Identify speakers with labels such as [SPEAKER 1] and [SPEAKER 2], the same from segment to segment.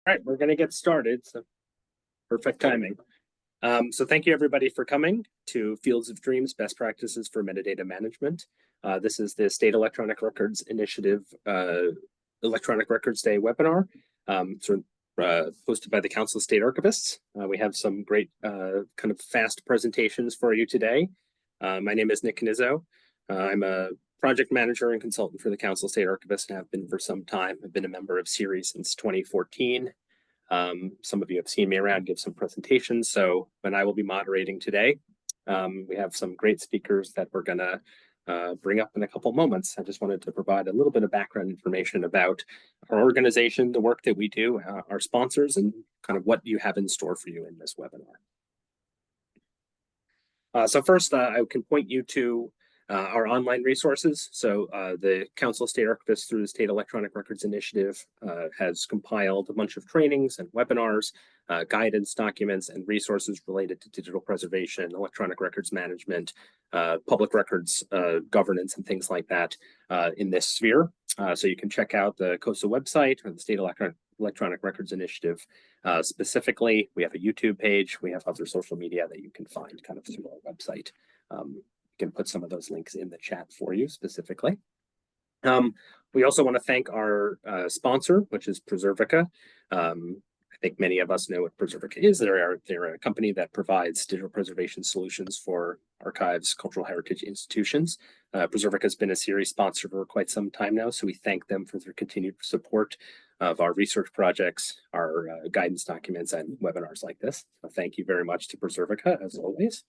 [SPEAKER 1] All right, we're going to get started. So perfect timing. So thank you everybody for coming to Fields of Dreams, Best Practices for Metadata Management. This is the State Electronic Records Initiative Electronic Records Day webinar, hosted by the Council of State Archivists. We have some great kind of fast presentations for you today. My name is Nick Canizzo. I'm a project manager and consultant for the Council of State Archivists and have been for some time. I've been a member of CERES since 2014. Some of you have seen me around give some presentations, so when I will be moderating today, we have some great speakers that we're going to bring up in a couple moments. I just wanted to provide a little bit of background information about our organization, the work that we do, our sponsors, and kind of what you have in store for you in this webinar. So first, I can point you to our online resources. So the Council of State Archivists through the State Electronic Records Initiative has compiled a bunch of trainings and webinars, guidance documents, and resources related to digital preservation, electronic records management, public records governance, and things like that in this sphere. So you can check out the COSA website or the State Electronic Records Initiative. Specifically, we have a YouTube page. We have other social media that you can find kind of through our website. Can put some of those links in the chat for you specifically. We also want to thank our sponsor, which is Preservica. I think many of us know what Preservica is. They're a company that provides digital preservation solutions for archives, cultural heritage institutions. Preservica has been a series sponsor for quite some time now, so we thank them for their continued support of our research projects, our guidance documents, and webinars like this. So thank you very much to Preservica, as always.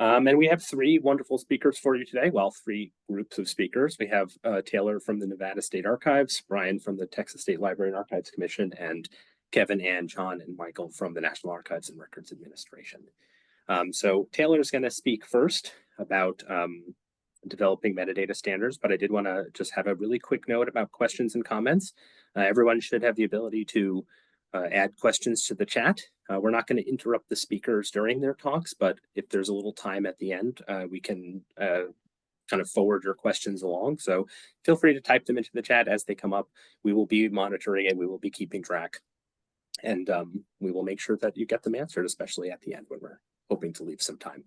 [SPEAKER 1] And we have three wonderful speakers for you today. Well, three groups of speakers. We have Taylor from the Nevada State Archives, Brian from the Texas State Library and Archives Commission, and Kevin, Ann, John, and Michael from the National Archives and Records Administration. So Taylor is going to speak first about developing metadata standards, but I did want to just have a really quick note about questions and comments. Everyone should have the ability to add questions to the chat. We're not going to interrupt the speakers during their talks, but if there's a little time at the end, we can kind of forward your questions along. So feel free to type them into the chat as they come up. We will be monitoring and we will be keeping track. And we will make sure that you get them answered, especially at the end when we're hoping to leave some time.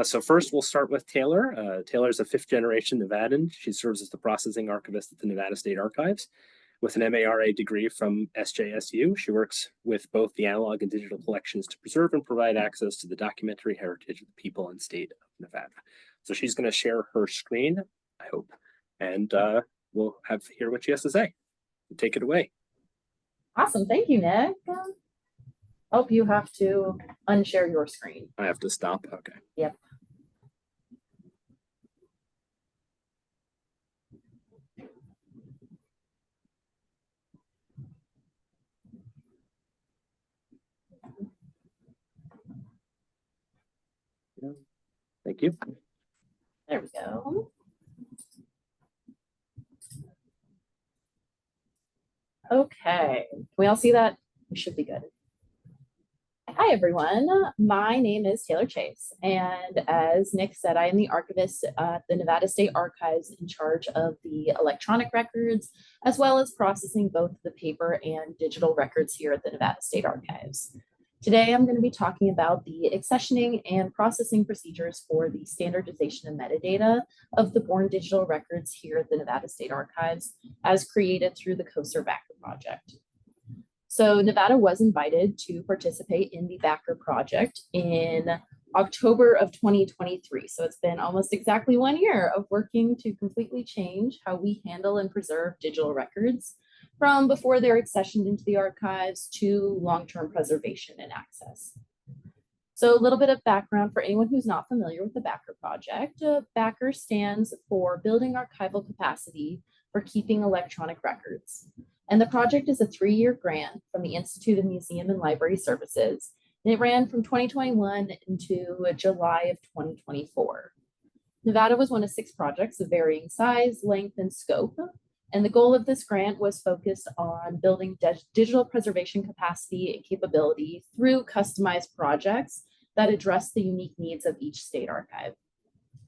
[SPEAKER 1] So first, we'll start with Taylor. Taylor is a fifth-generation Nevadan. She serves as the processing archivist at the Nevada State Archives. With an MARA degree from SJSU, she works with both the analog and digital collections to preserve and provide access to the documentary heritage of the people and state of Nevada. So she's going to share her screen, I hope, and we'll hear what she has to say. Take it away.
[SPEAKER 2] Awesome. Thank you, Nick. Oh, you have to unshare your screen.
[SPEAKER 1] I have to stop? Okay.
[SPEAKER 2] Yep.
[SPEAKER 1] Thank you.
[SPEAKER 2] There we go. Okay, can we all see that? We should be good. Hi, everyone. My name is Taylor Chase, and as Nick said, I am the archivist at the Nevada State Archives in charge of the electronic records, as well as processing both the paper and digital records here at the Nevada State Archives. Today, I'm going to be talking about the accessioning and processing procedures for the standardization of metadata of the born digital records here at the Nevada State Archives, as created through the COSER Backer project. So Nevada was invited to participate in the Backer project in October of 2023. So it's been almost exactly 1 year of working to completely change how we handle and preserve digital records, from before they're accessioned into the archives to long-term preservation and access. So a little bit of background for anyone who's not familiar with the Backer project. Backer stands for Building Archival Capacity for Keeping Electronic Records. And the project is a 3-year grant from the Institute of Museum and Library Services. And it ran from 2021 into July of 2024. Nevada was one of 6 projects of varying size, length, and scope. And the goal of this grant was focused on building digital preservation capacity and capability through customized projects that address the unique needs of each state archive.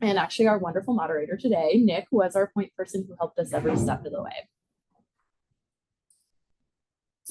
[SPEAKER 2] And actually, our wonderful moderator today, Nick, was our point person who helped us every step of the way.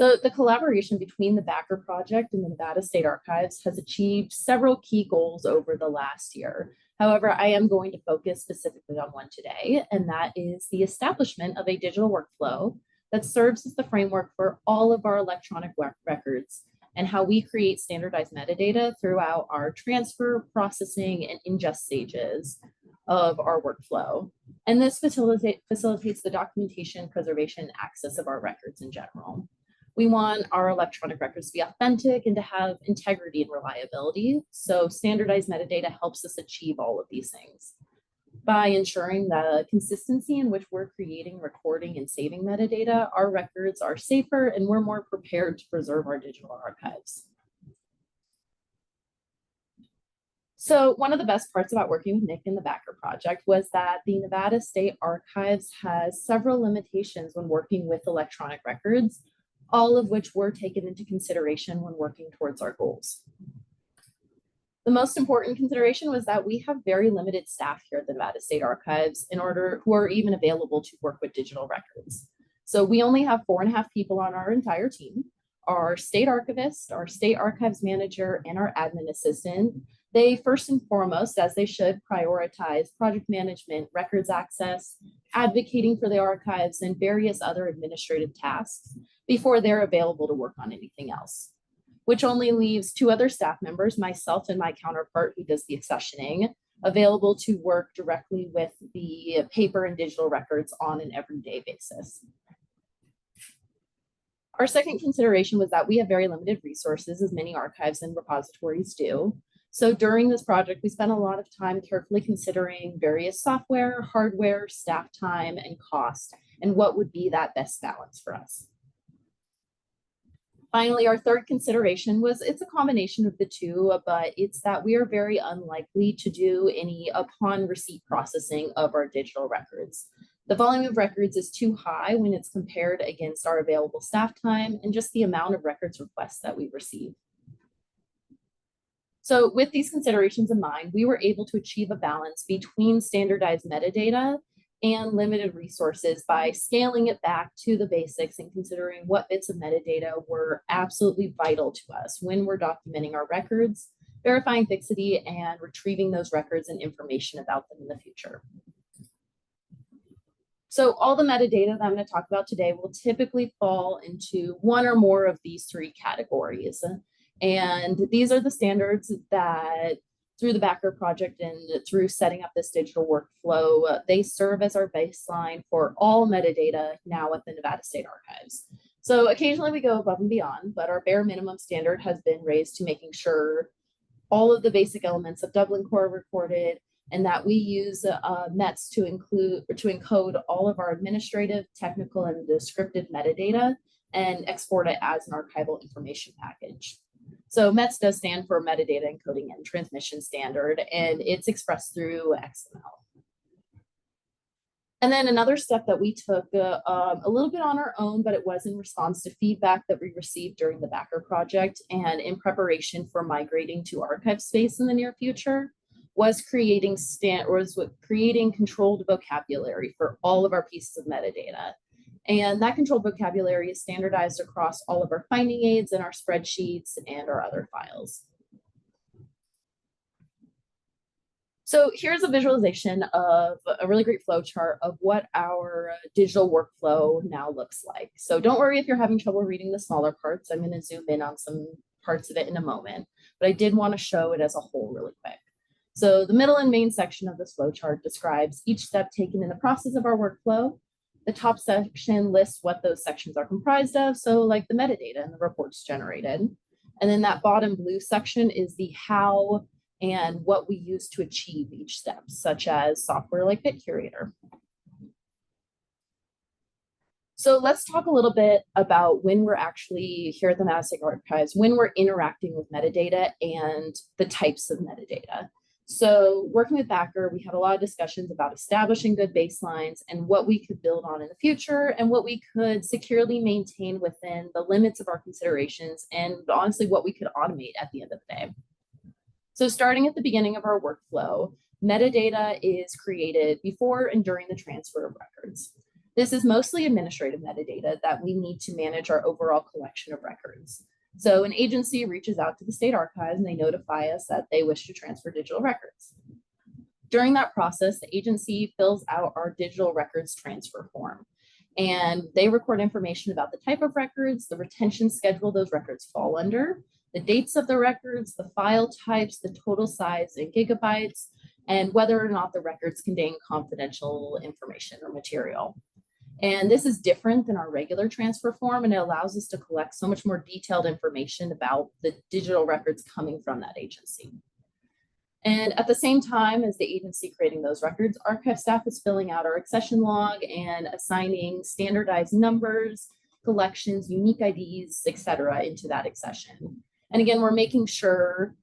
[SPEAKER 2] So the collaboration between the Backer Project and the Nevada State Archives has achieved several key goals over the last year. However, I am going to focus specifically on one today, and that is the establishment of a digital workflow that serves as the framework for all of our electronic records and how we create standardized metadata throughout our transfer, processing, and ingest stages of our workflow. And this facilitates the documentation, preservation, and access of our records in general. We want our electronic records to be authentic and to have integrity and reliability. So standardized metadata helps us achieve all of these things by ensuring the consistency in which we're creating, recording, and saving metadata. Our records are safer and we're more prepared to preserve our digital archives. So one of the best parts about working with Nick in the Backer Project was that the Nevada State Archives has several limitations when working with electronic records, all of which were taken into consideration when working towards our goals. The most important consideration was that we have very limited staff here at the Nevada State Archives who are even available to work with digital records. So we only have 4.5 people on our entire team. Our state archivist, our state archives manager, and our admin assistant. They first and foremost, as they should, prioritize project management, records access, advocating for the archives, and various other administrative tasks before they're available to work on anything else, which only leaves 2 other staff members, myself and my counterpart who does the accessioning, available to work directly with the paper and digital records on an everyday basis. Our second consideration was that we have very limited resources, as many archives and repositories do. So during this project, we spent a lot of time carefully considering various software, hardware, staff time, and cost, and what would be that best balance for us. Finally, our third consideration was it's a combination of the two, but it's that we are very unlikely to do any upon receipt processing of our digital records. The volume of records is too high when it's compared against our available staff time and just the amount of records requests that we receive. So with these considerations in mind, we were able to achieve a balance between standardized metadata and limited resources by scaling it back to the basics and considering what bits of metadata were absolutely vital to us when we're documenting our records, verifying fixity, and retrieving those records and information about them in the future. So all the metadata that I'm going to talk about today will typically fall into one or more of these 3 categories. And these are the standards that through the Backer Project and through setting up this digital workflow, they serve as our baseline for all metadata now at the Nevada State Archives. So occasionally we go above and beyond, but our bare minimum standard has been raised to making sure all of the basic elements of Dublin Core are recorded, and that we use METs to encode all of our administrative, technical, and descriptive metadata and export it as an archival information package. So METS does stand for Metadata Encoding and Transmission Standard, and it's expressed through XML. And then another step that we took a little bit on our own, but it was in response to feedback that we received during the Backer Project and in preparation for migrating to archive space in the near future, was creating controlled vocabulary for all of our pieces of metadata. And that controlled vocabulary is standardized across all of our finding aids and our spreadsheets and our other files. So here's a visualization of a really great flow chart of what our digital workflow now looks like. So don't worry if you're having trouble reading the smaller parts. I'm going to zoom in on some parts of it in a moment, but I did want to show it as a whole really quick. So the middle and main section of this flow chart describes each step taken in the process of our workflow. The top section lists what those sections are comprised of, so like the metadata and the reports generated. And then that bottom blue section is the how and what we use to achieve each step, such as software like BitCurator. So let's talk a little bit about when we're actually here at the Nevada State Archives, when we're interacting with metadata and the types of metadata. So working with Backer, we had a lot of discussions about establishing good baselines and what we could build on in the future and what we could securely maintain within the limits of our considerations and honestly what we could automate at the end of the day. So starting at the beginning of our workflow, metadata is created before and during the transfer of records. This is mostly administrative metadata that we need to manage our overall collection of records. So an agency reaches out to the state archives and they notify us that they wish to transfer digital records. During that process, the agency fills out our digital records transfer form, and they record information about the type of records, the retention schedule those records fall under, the dates of the records, the file types, the total size in gigabytes, and whether or not the records contain confidential information or material. And this is different than our regular transfer form, and it allows us to collect so much more detailed information about the digital records coming from that agency. And at the same time as the agency creating those records, archive staff is filling out our accession log and assigning standardized numbers, collections, unique IDs, etc., into that accession. And again, we're making sure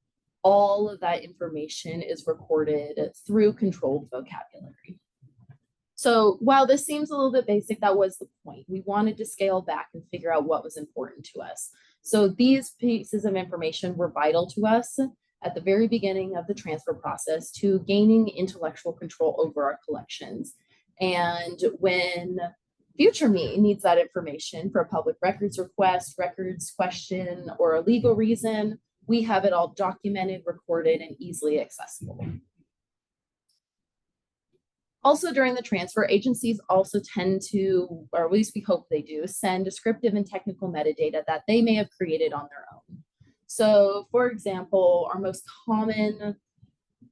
[SPEAKER 2] all of that information is recorded through controlled vocabulary. So while this seems a little bit basic, that was the point. We wanted to scale back and figure out what was important to us. So these pieces of information were vital to us at the very beginning of the transfer process to gaining intellectual control over our collections. And when future me needs that information for a public records request, records question, or a legal reason, we have it all documented, recorded, and easily accessible. Also during the transfer, agencies also tend to, or at least we hope they do, send descriptive and technical metadata that they may have created on their own. So for example, our most common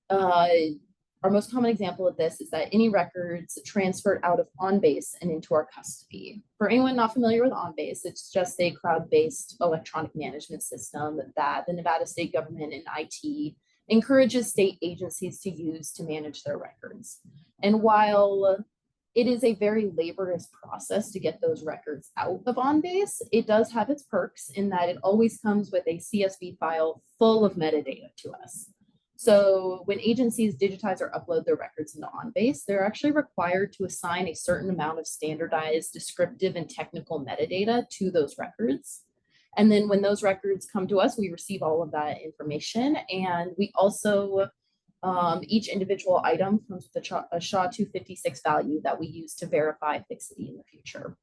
[SPEAKER 2] example of this is that any records transferred out of OnBase and into our custody. For anyone not familiar with OnBase, it's just a cloud-based electronic management system that the Nevada state government and IT encourages state agencies to use to manage their records. And while it is a very laborious process to get those records out of OnBase, it does have its perks in that it always comes with a CSV file full of metadata to us. So when agencies digitize or upload their records into OnBase, they're actually required to assign a certain amount of standardized descriptive and technical metadata to those records. And then when those records come to us, we receive all of that information. And we also, each individual item comes with a SHA-256 value that we use to verify fixity in the future.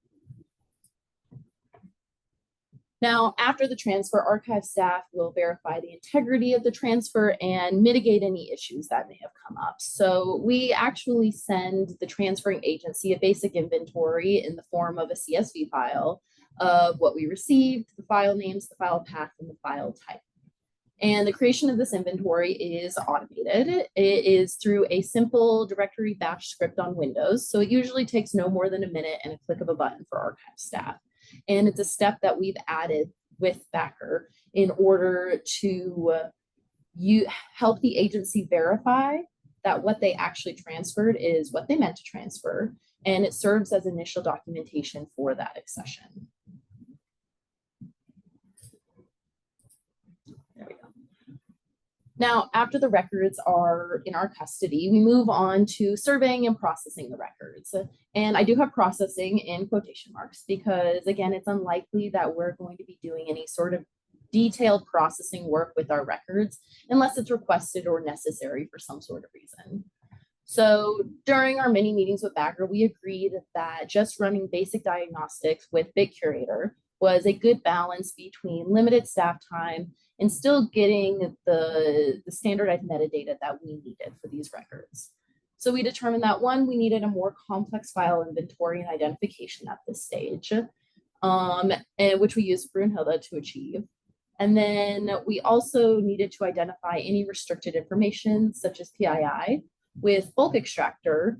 [SPEAKER 2] Now, after the transfer, archive staff will verify the integrity of the transfer and mitigate any issues that may have come up. So we actually send the transferring agency a basic inventory in the form of a CSV file of what we received, the file names, the file path, and the file type. And the creation of this inventory is automated. It is through a simple directory bash script on Windows. So it usually takes no more than a minute and a click of a button for archive staff. And it's a step that we've added with Backer in order to help the agency verify that what they actually transferred is what they meant to transfer. And it serves as initial documentation for that accession. There we go. Now, after the records are in our custody, we move on to surveying and processing the records. And I do have processing in quotation marks because, again, it's unlikely that we're going to be doing any sort of detailed processing work with our records unless it's requested or necessary for some sort of reason. So during our mini meetings with Backer, we agreed that just running basic diagnostics with BitCurator was a good balance between limited staff time and still getting the standardized metadata that we needed for these records. So we determined that one, we needed a more complex file inventory and identification at this stage, which we used Brunhilde to achieve. And then we also needed to identify any restricted information such as PII with bulk extractor,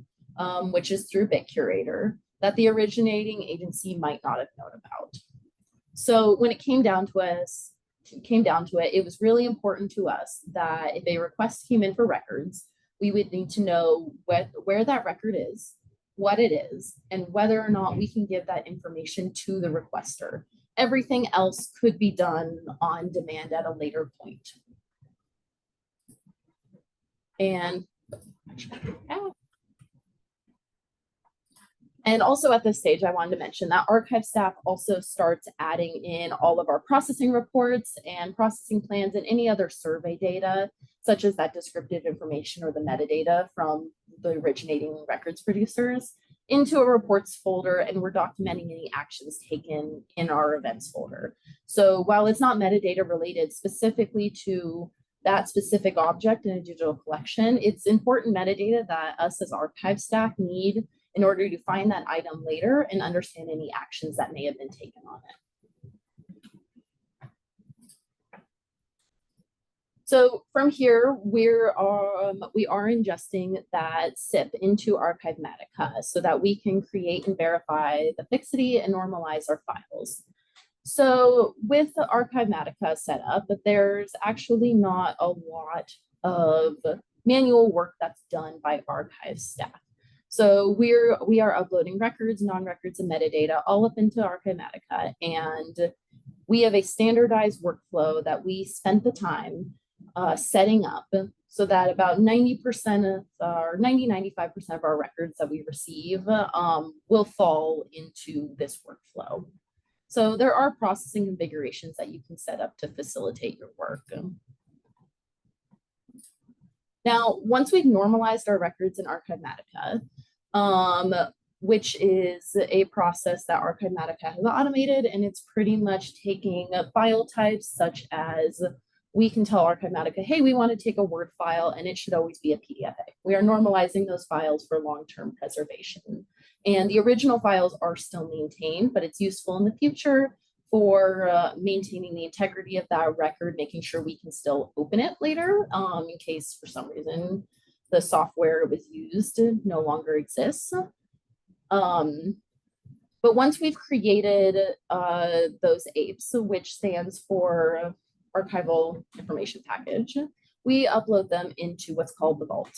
[SPEAKER 2] which is through BitCurator, that the originating agency might not have known about. So when it came down to it, it was really important to us that if a request came in for records, we would need to know where that record is, what it is, and whether or not we can give that information to the requester. Everything else could be done on demand at a later point. And also at this stage, I wanted to mention that archive staff also starts adding in all of our processing reports and processing plans and any other survey data, such as that descriptive information or the metadata from the originating records producers. into a reports folder, and we're documenting any actions taken in our events folder. So while it's not metadata related specifically to that specific object in a digital collection, it's important metadata that us as archive staff need in order to find that item later and understand any actions that may have been taken on it. So from here, we are ingesting that SIP into Archivematica so that we can create and verify the fixity and normalize our files. So with the Archivematica setup, there's actually not a lot of manual work that's done by archive staff. So we are uploading records, non-records, and metadata all up into Archivematica, and we have a standardized workflow that we spent the time setting up so that about 90% of our 95% of our records that we receive will fall into this workflow. So there are processing configurations that you can set up to facilitate your work. Now, once we've normalized our records in Archivematica, which is a process that Archivematica has automated, and it's pretty much taking file types such as we can tell Archivematica, hey, we want to take a Word file and it should always be a PDF. We are normalizing those files for long-term preservation. And the original files are still maintained, but it's useful in the future for maintaining the integrity of that record, making sure we can still open it later in case for some reason the software it was used no longer exists. But once we've created those APEs, which stands for Archival Information Package, we upload them into what's called the Vault.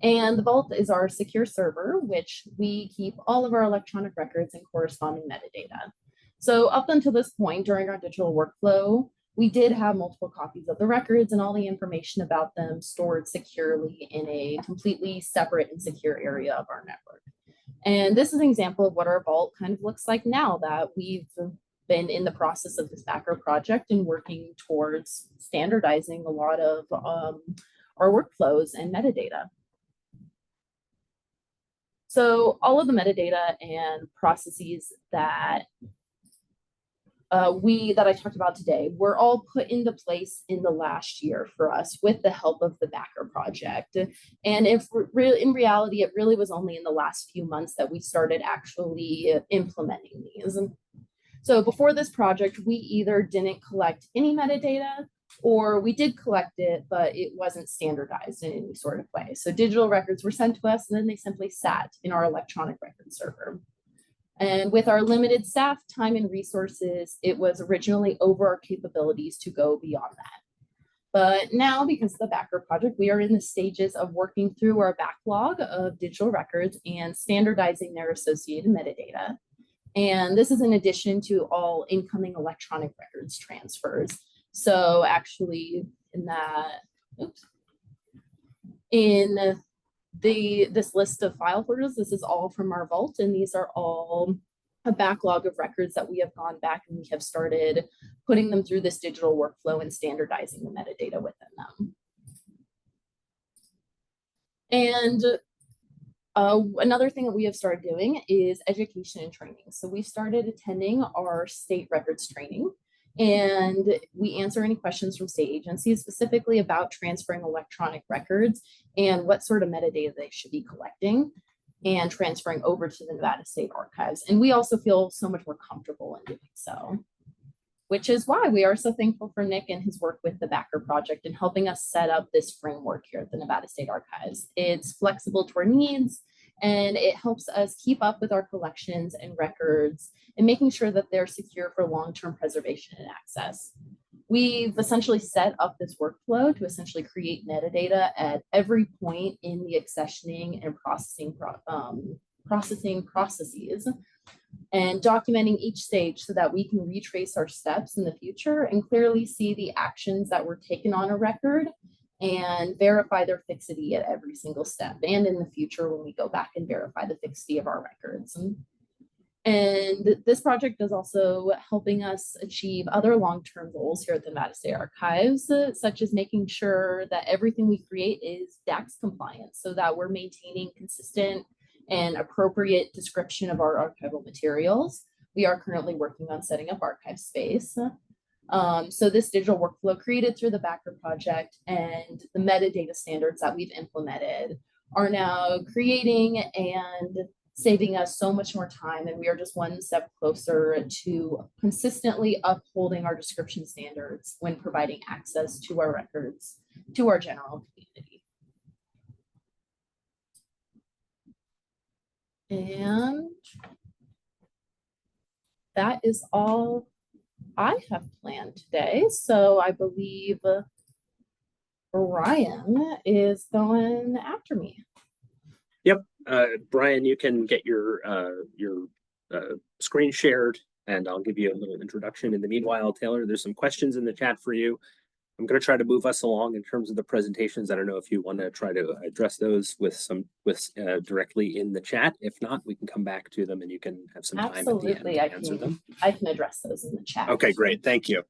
[SPEAKER 2] And the Vault is our secure server, which we keep all of our electronic records and corresponding metadata. So up until this point during our digital workflow, we did have multiple copies of the records and all the information about them stored securely in a completely separate and secure area of our network. And this is an example of what our Vault kind of looks like now that we've been in the process of this backer project and working towards standardizing a lot of our workflows and metadata. So all of the metadata and processes that I talked about today were all put into place in the last year for us with the help of the backer project. And in reality, it really was only in the last few months that we started actually implementing these. So before this project, we either didn't collect any metadata or we did collect it, but it wasn't standardized in any sort of way. So digital records were sent to us and then they simply sat in our electronic record server. And with our limited staff, time, and resources, it was originally over our capabilities to go beyond that. But now, because of the backer project, we are in the stages of working through our backlog of digital records and standardizing their associated metadata. And this is in addition to all incoming electronic records transfers. So actually this list of file folders, this is all from our Vault, and these are all a backlog of records that we have gone back and we have started putting them through this digital workflow and standardizing the metadata within them. And another thing that we have started doing is education and training. So we started attending our state records training, and we answer any questions from state agencies specifically about transferring electronic records and what sort of metadata they should be collecting and transferring over to the Nevada State Archives. And we also feel so much more comfortable in doing so, which is why we are so thankful for Nick and his work with the backer project and helping us set up this framework here at the Nevada State Archives. It's flexible to our needs, and it helps us keep up with our collections and records and making sure that they're secure for long-term preservation and access. We've essentially set up this workflow to essentially create metadata at every point in the accessioning and processing processes, and documenting each stage so that we can retrace our steps in the future and clearly see the actions that were taken on a record and verify their fixity at every single step and in the future when we go back and verify the fixity of our records. And this project is also helping us achieve other long-term goals here at the Nevada State Archives, such as making sure that everything we create is DAX compliant so that we're maintaining consistent an appropriate description of our archival materials. We are currently working on setting up archive space. So this digital workflow created through the Backer project and the metadata standards that we've implemented are now creating and saving us so much more time. And we are just one step closer to consistently upholding our description standards when providing access to our records to our general community. And that is all I have planned today. So I believe Brian is going after me.
[SPEAKER 1] Yep, Brian, you can get your screen shared, and I'll give you a little introduction. In the meanwhile, Taylor, there's some questions in the chat for you. I'm going to try to move us along in terms of the presentations. I don't know if you want to try to address those with directly in the chat. If not, we can come back to them and you can have some time
[SPEAKER 2] Absolutely,
[SPEAKER 1] at the end to answer them.
[SPEAKER 2] I can address those in the chat.
[SPEAKER 1] Okay, great. Thank you.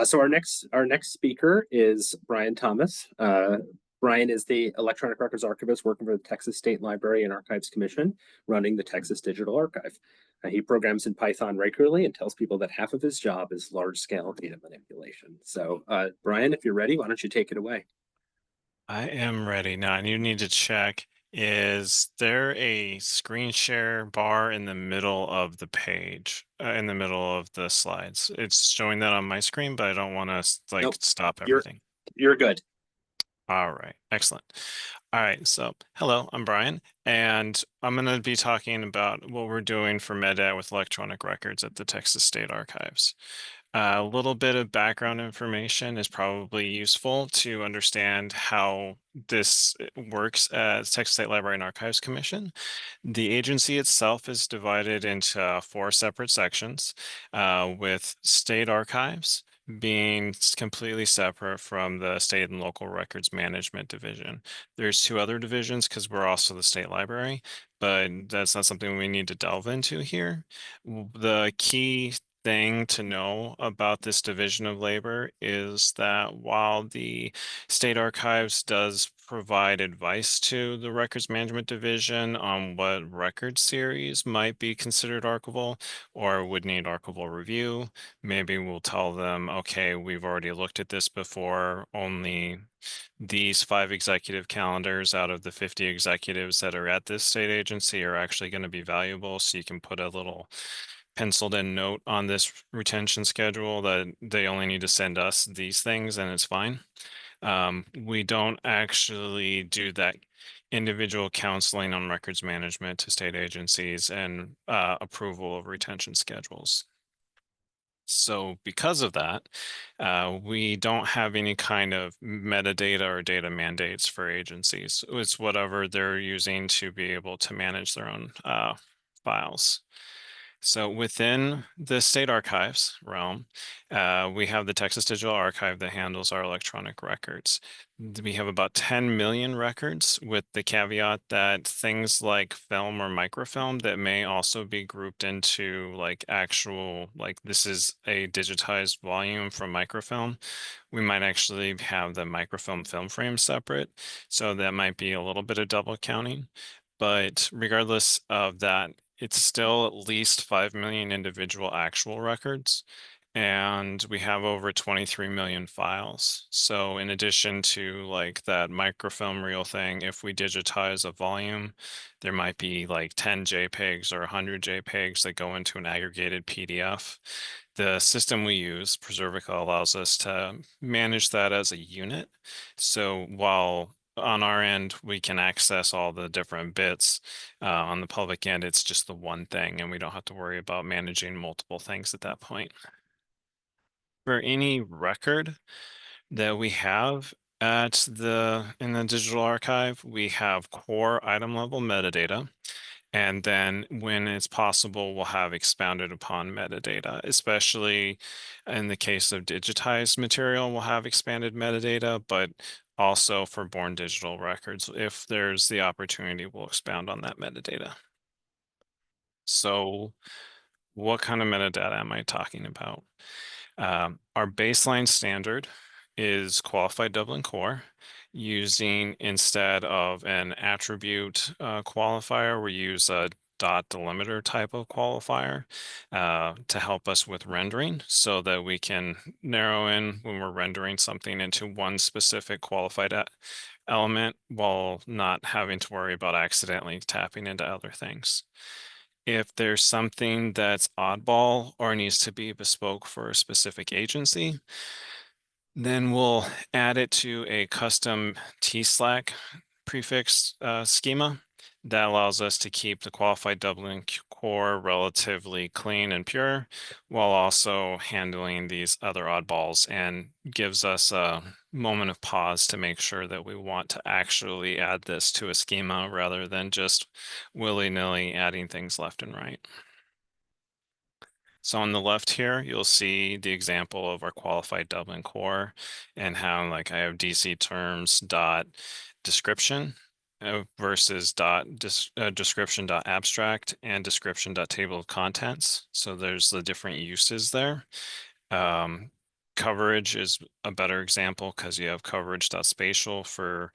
[SPEAKER 1] So our next speaker is Brian Thomas. Brian is the electronic records archivist working for the Texas State Library and Archives Commission, running the Texas Digital Archive. He programs in Python regularly and tells people that half of his job is large-scale data manipulation. So, Brian, if you're ready, why don't you take it away?
[SPEAKER 3] I am ready. Now, you need to check, is there a screen share bar in the middle of the page, in the middle of the slides? It's showing that on my screen, but I don't want to like
[SPEAKER 1] Nope.
[SPEAKER 3] stop everything.
[SPEAKER 1] You're good.
[SPEAKER 3] All right, excellent. All right, so hello, I'm Brian, and I'm going to be talking about what we're doing for metadata with electronic records at the Texas State Archives. A little bit of background information is probably useful to understand how this works at Texas State Library and Archives Commission. The agency itself is divided into 4 separate sections, with state archives being completely separate from the state and local records management division. There's 2 other divisions because we're also the state library, but that's not something we need to delve into here. The key thing to know about this division of labor is that while the state archives does provide advice to the records management division on what record series might be considered archival or would need archival review, maybe we'll tell them, okay, we've already looked at this before, only these 5 executive calendars out of the 50 executives that are at this state agency are actually going to be valuable. So you can put a little penciled in note on this retention schedule that they only need to send us these things and it's fine. We don't actually do that individual counseling on records management to state agencies and approval of retention schedules. So because of that, we don't have any kind of metadata or data mandates for agencies. It's whatever they're using to be able to manage their own files. So within the state archives realm, we have the Texas Digital Archive that handles our electronic records. We have about 10 million records, with the caveat that things like film or microfilm that may also be grouped into like actual, like this is a digitized volume from microfilm. We might actually have the microfilm film frame separate. So that might be a little bit of double counting. But regardless of that, it's still at least 5 million individual actual records, and we have over 23 million files. So in addition to like that microfilm reel thing, if we digitize a volume, there might be like 10 JPEGs or 100 JPEGs that go into an aggregated PDF. The system we use, Preservica, allows us to manage that as a unit. So while on our end, we can access all the different bits. On the public end, it's just the one thing, and we don't have to worry about managing multiple things at that point. For any record that we have in the digital archive, we have core item level metadata. And then when it's possible, we'll have expounded upon metadata, especially in the case of digitized material, we'll have expanded metadata, but also for born digital records, if there's the opportunity, we'll expound on that metadata. So what kind of metadata am I talking about? Our baseline standard is qualified Dublin core, using, instead of an attribute qualifier, we use a dot delimiter type of qualifier to help us with rendering, so that we can narrow in when we're rendering something into one specific qualified element while not having to worry about accidentally tapping into other things. If there's something that's oddball or needs to be bespoke for a specific agency, then we'll add it to a custom T-Slack prefix schema that allows us to keep the qualified doubling core relatively clean and pure, while also handling these other oddballs, and gives us a moment of pause to make sure that we want to actually add this to a schema rather than just willy-nilly adding things left and right. So on the left here, you'll see the example of our qualified doubling core, and how, like, I have DC terms dot description versus description dot abstract and description dot table of contents. So there's the different uses there. Coverage is a better example, because you have coverage dot spatial for,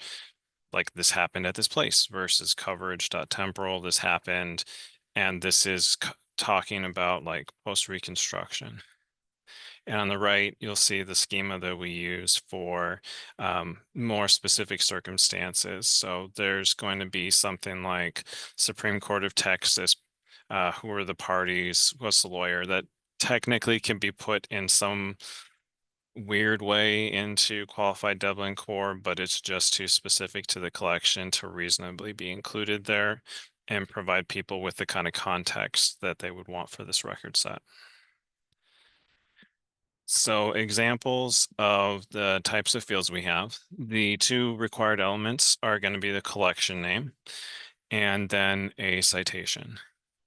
[SPEAKER 3] like, this happened at this place, versus coverage dot temporal, this happened, and this is talking about, like, post reconstruction. And on the right, you'll see the schema that we use for more specific circumstances. So there's going to be something like Supreme Court of Texas, who are the parties, what's the lawyer, that technically can be put in some weird way into qualified doubling core, but it's just too specific to the collection to reasonably be included there, and provide people with the kind of context that they would want for this record set. So examples of the types of fields we have: the two required elements are going to be the collection name and then a citation.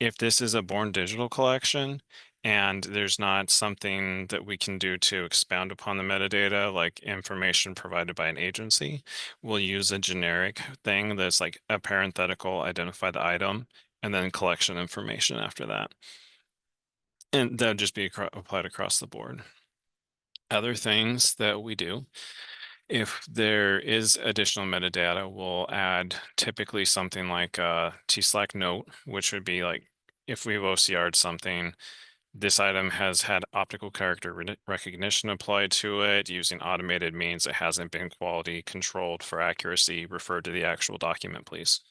[SPEAKER 3] If this is a born digital collection and there's not something that we can do to expound upon the metadata, like information provided by an agency, we'll use a generic thing that's like a parenthetical, identify the item, and then collection information after that. And that'll just be applied across the board. Other things that we do, if there is additional metadata, we'll add typically something like a T-Slack note, which would be like, if we've OCR'd something, this item has had optical character recognition applied to it using automated means. It hasn't been quality controlled for accuracy. Refer to the actual document, please.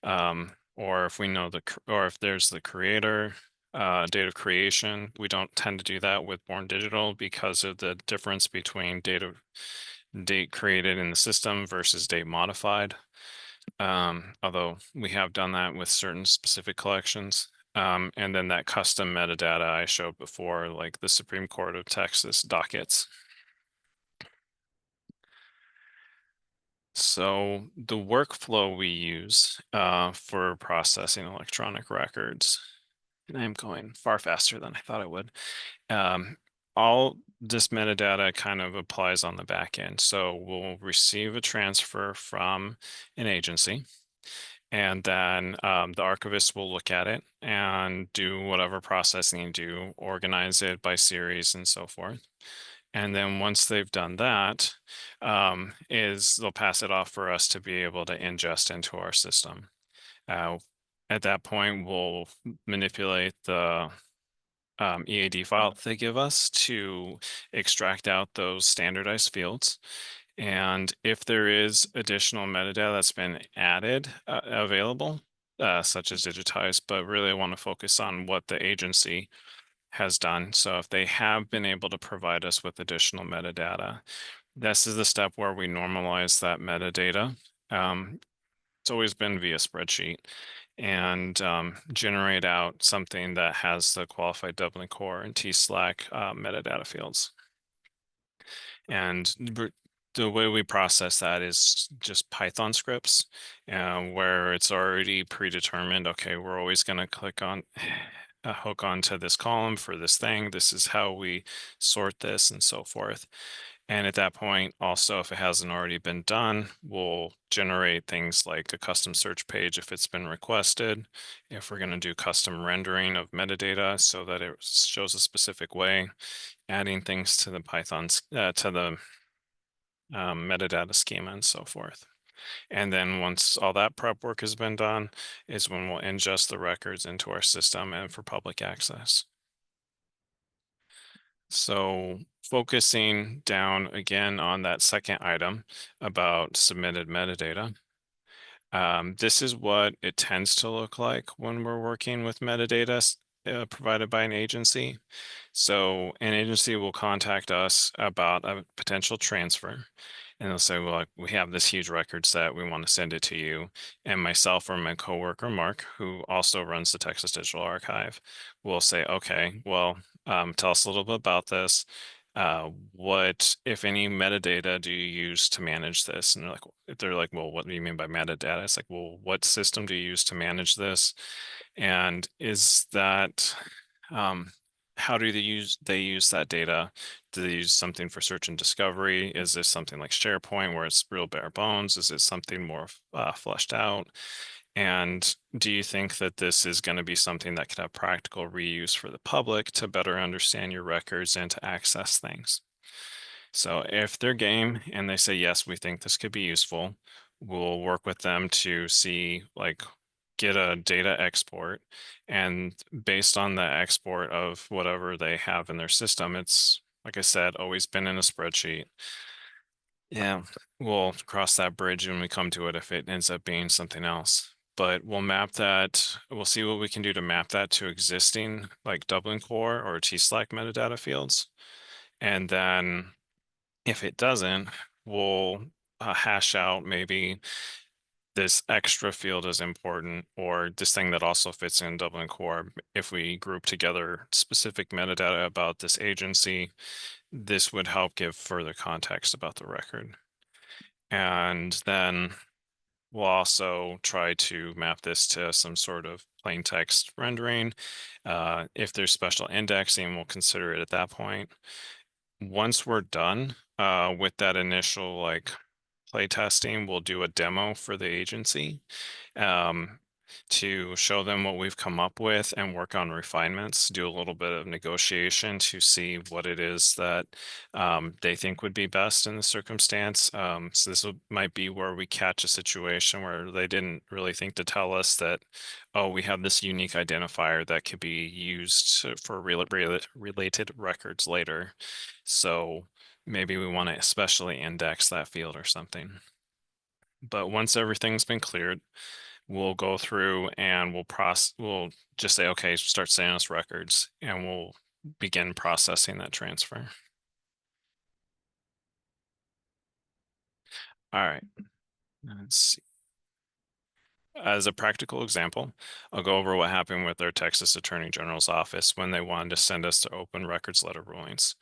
[SPEAKER 3] Or if we know or if there's the creator, date of creation, we don't tend to do that with Born Digital because of the difference between date created in the system versus date modified. Although we have done that with certain specific collections. And then that custom metadata I showed before, like the Supreme Court of Texas dockets. So the workflow we use for processing electronic records, and I'm going far faster than I thought I would. All this metadata kind of applies on the back end. So we'll receive a transfer from an agency, and then the archivist will look at it and do whatever processing do, organize it by series and so forth. And then once they've done that, they'll pass it off for us to be able to ingest into our system. At that point, we'll manipulate the EAD file they give us to extract out those standardized fields. And if there is additional metadata that's been added available, such as digitized, but really I want to focus on what the agency has done. So if they have been able to provide us with additional metadata, this is the step where we normalize that metadata. It's always been via spreadsheet, and generate out something that has the qualified doubling core and T-Slack metadata fields. And the way we process that is just Python scripts, where it's already predetermined. Okay, we're always going to click on hook onto this column for this thing. This is how we sort this and so forth. And at that point, also, if it hasn't already been done, we'll generate things like a custom search page if it's been requested. If we're going to do custom rendering of metadata so that it shows a specific way, adding things to the Python, to the metadata schema and so forth. And then once all that prep work has been done is when we'll ingest the records into our system and for public access. So focusing down again on that second item about submitted metadata. This is what it tends to look like when we're working with metadata provided by an agency. So an agency will contact us about a potential transfer. And they'll say, well, we have this huge record set. We want to send it to you. And myself or my coworker, Mark, who also runs the Texas Digital Archive, will say, okay, well, tell us a little bit about this. What, if any, metadata do you use to manage this? And they're like, well, what do you mean by metadata? It's like, well, what system do you use to manage this? And is that, how do they use that data? Do they use something for search and discovery? Is this something like SharePoint where it's real bare bones? Is it something more fleshed out? And do you think that this is going to be something that could have practical reuse for the public to better understand your records and to access things? So if they're game and they say, yes, we think this could be useful, we'll work with them to see, like, get a data export. And based on the export of whatever they have in their system, it's, like I said, always been in a spreadsheet. Yeah, we'll cross that bridge when we come to it if it ends up being something else. But we'll map that, we'll see what we can do to map that to existing like Dublin Core or TSLAC metadata fields. And then if it doesn't, we'll hash out maybe this extra field is important, or this thing that also fits in Dublin Core. If we group together specific metadata about this agency, this would help give further context about the record. And then we'll also try to map this to some sort of plain text rendering. If there's special indexing, we'll consider it at that point. Once we're done with that initial like play testing, we'll do a demo for the agency to show them what we've come up with and work on refinements, do a little bit of negotiation to see what it is that they think would be best in the circumstance. So this might be where we catch a situation where they didn't really think to tell us that, oh, we have this unique identifier that could be used for related records later. So maybe we want to especially index that field or something. But once everything's been cleared, we'll go through and we'll just say, okay, start sending us records, and we'll begin processing that transfer. All right, let's see. As a practical example, I'll go over what happened with our Texas Attorney General's office when they wanted to send us the open records letter rulings.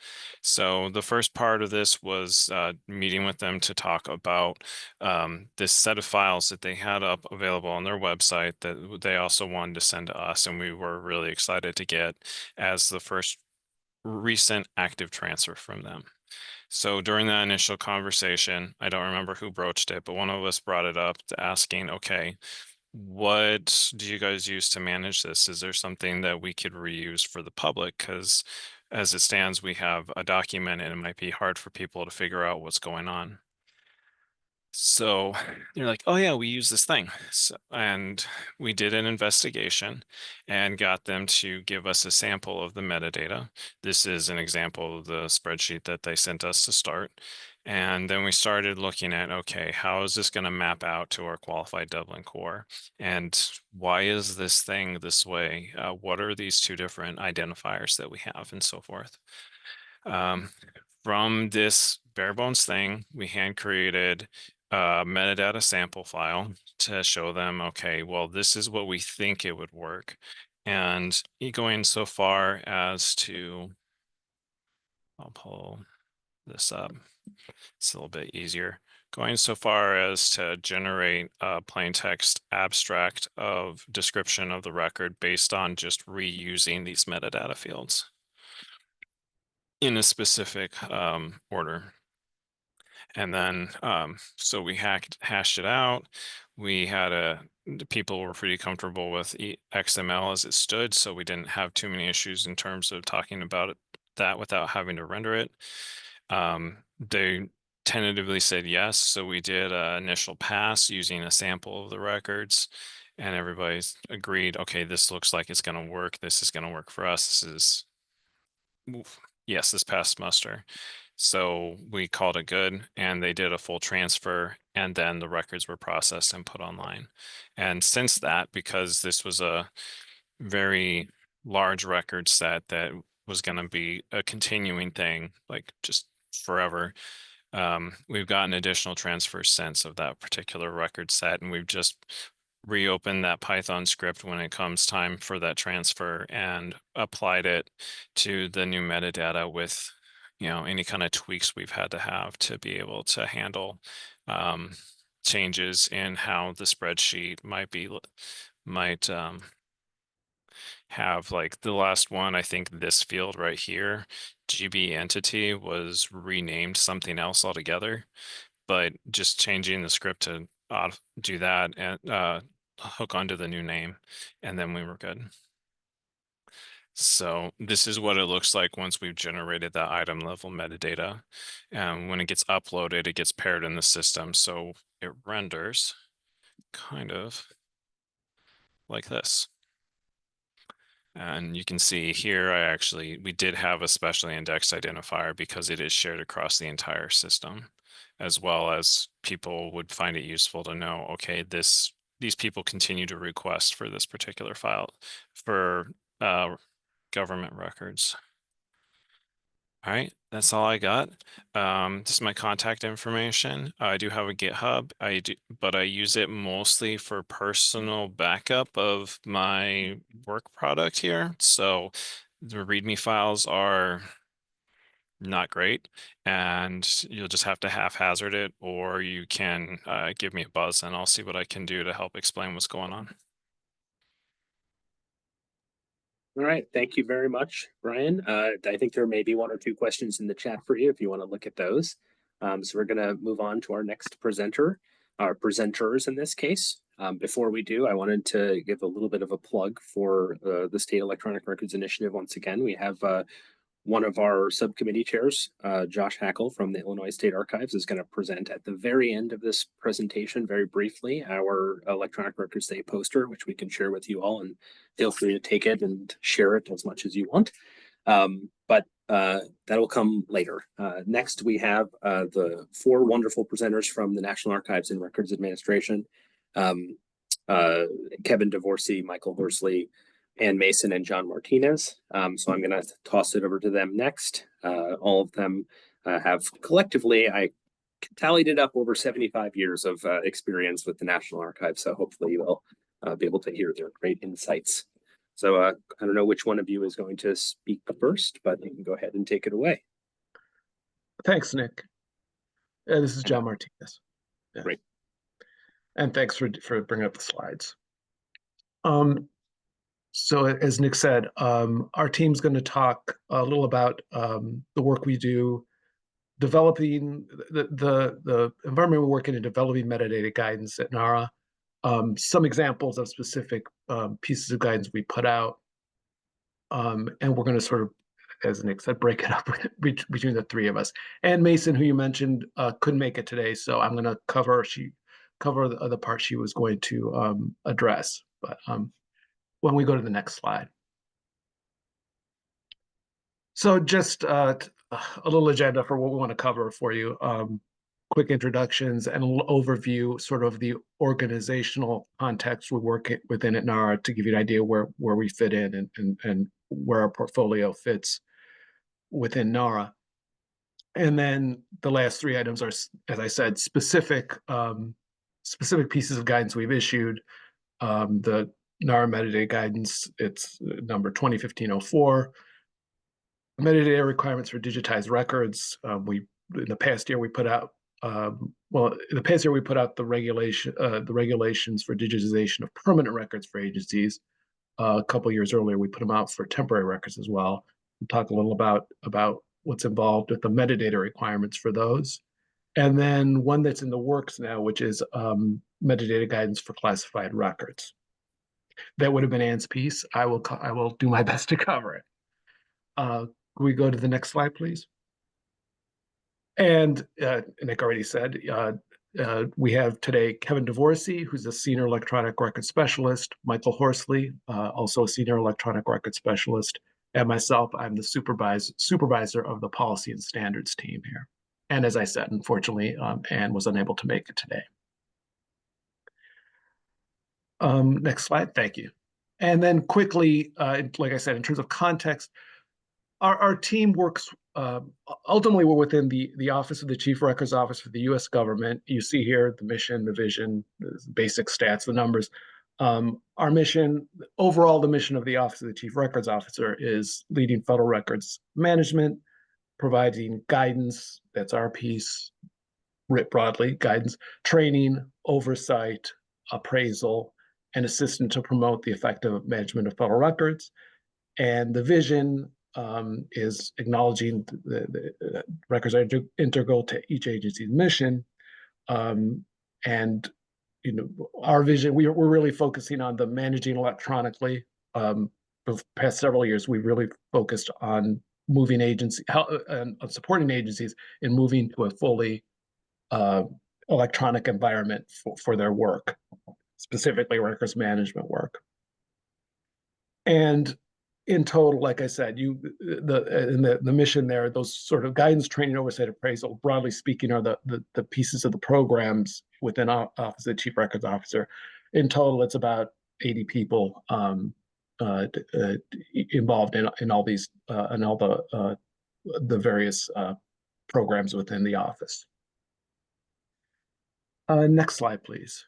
[SPEAKER 3] So the first part of this was meeting with them to talk about this set of files that they had up available on their website that they also wanted to send to us. And we were really excited to get as the first recent active transfer from them. So during that initial conversation, I don't remember who broached it, but one of us brought it up to asking, okay, what do you guys use to manage this? Is there something that we could reuse for the public? Because as it stands, we have a document and it might be hard for people to figure out what's going on. So they're like, oh yeah, we use this thing. So, and we did an investigation and got them to give us a sample of the metadata. This is an example of the spreadsheet that they sent us to start. And then we started looking at, okay, how is this going to map out to our qualified Dublin core? And why is this thing this way? What are these two different identifiers that we have and so forth? From this bare bones thing, we hand created a metadata sample file to show them, okay, well, this is what we think it would work. And going so far as to, I'll pull this up. It's a little bit easier. Going so far as to generate a plain text abstract of description of the record based on just reusing these metadata fields in a specific order. And then, so we hashed it out. We had the people were pretty comfortable with XML as it stood, so we didn't have too many issues in terms of talking about that without having to render it. They tentatively said yes. So we did an initial pass using a sample of the records, and everybody's agreed, okay, this looks like it's going to work. This is going to work for us. This is, yes, this passed muster. So we called it good, and they did a full transfer, and then the records were processed and put online. And since that, because this was a very large record set that was going to be a continuing thing, like just forever, we've gotten additional transfers since of that particular record set, and we've just reopened that Python script when it comes time for that transfer and applied it to the new metadata with, any kind of tweaks we've had to have to be able to handle changes in how the spreadsheet might have, like the last one, I think this field right here, GB entity, was renamed something else altogether, but just changing the script to do that and hook onto the new name, and then we were good. So this is what it looks like once we've generated that item level metadata. And when it gets uploaded, it gets paired in the system. So it renders kind of like this. And you can see here, we did have a specially indexed identifier because it is shared across the entire system, as well as people would find it useful to know, okay, these people continue to request for this particular file for government records. All right, that's all I got. This is my contact information. I do have a GitHub, but I use it mostly for personal backup of my work product here. So the README files are not great, and you'll just have to haphazard it, or you can give me a buzz and I'll see what I can do to help explain what's going on.
[SPEAKER 1] All right, thank you very much, Brian. I think there may be one or two questions in the chat for you if you want to look at those. So we're going to move on to our next presenter, our presenters in this case. Before we do, I wanted to give a little bit of a plug for the State Electronic Records Initiative. Once again, we have one of our subcommittee chairs, Josh Hackle from the Illinois State Archives, is going to present at the very end of this presentation, very briefly, our Electronic Records Day poster, which we can share with you all, and feel free to take it and share it as much as you want. But that'll come later. Next, we have the four wonderful presenters from the National Archives and Records Administration, Kevin DeVorsey, Michael Horsley, Ann Mason, and John Martinez. So I'm going to toss it over to them next. All of them have collectively, I tallied it up, over 75 years of experience with the National Archives. So hopefully you'll be able to hear their great insights. So I don't know which one of you is going to speak first, but you can go ahead and take it away.
[SPEAKER 4] Thanks, Nick. This is John Martinez. Yeah.
[SPEAKER 1] Great.
[SPEAKER 4] And thanks for bringing up the slides. So as Nick said, our team's going to talk a little about the work we do developing the environment we work in and developing metadata guidance at NARA. Some examples of specific pieces of guidance we put out. And we're going to sort of, as Nick said, break it up between the three of us. Ann Mason, who you mentioned, couldn't make it today, so I'm going to cover the part she was going to address. But when we go to the next slide. So just a little agenda for what we want to cover for you. Quick introductions and a little overview, sort of the organizational context we work within at NARA, to give you an idea where we fit in and where our portfolio fits within NARA. And then the last three items are, as I said, specific pieces of guidance we've issued. The NARA metadata guidance, it's number 2015-04. Metadata requirements for digitized records. In the past year we put out the regulations for digitization of permanent records for agencies. A couple years earlier, we put them out for temporary records as well. We'll talk a little about what's involved with the metadata requirements for those. And then one that's in the works now, which is metadata guidance for classified records. That would have been Ann's piece. I will do my best to cover it. Can we go to the next slide, please? And Nick already said, we have today Kevin DeVorsey, who's a senior electronic record specialist, Michael Horsley, also a senior electronic record specialist, and myself, I'm the supervisor of the policy and standards team here. And as I said, unfortunately, Anne was unable to make it today. Next slide, thank you. And then quickly, like I said, in terms of context, our team works, ultimately we're within the Office of the Chief Records Office for the US government. You see here the mission, the vision, the basic stats, the numbers. Our mission, overall, the mission of the Office of the Chief Records Officer is leading federal records management, providing guidance, that's our piece, writ broadly, guidance, training, oversight, appraisal, and assistance to promote the effective management of federal records. And the vision is acknowledging the records are integral to each agency's mission. And our vision, we're really focusing on the managing electronically. For the past several years, we've really focused on moving agency, on supporting agencies in moving to a fully electronic environment for their work, specifically records management work. And in total, like I said, the mission there, those sort of guidance, training, oversight, appraisal, broadly speaking, are the pieces of the programs within our Office of the Chief Records Officer. In total, it's about 80 people involved in all these and all the various programs within the office. Next slide, please.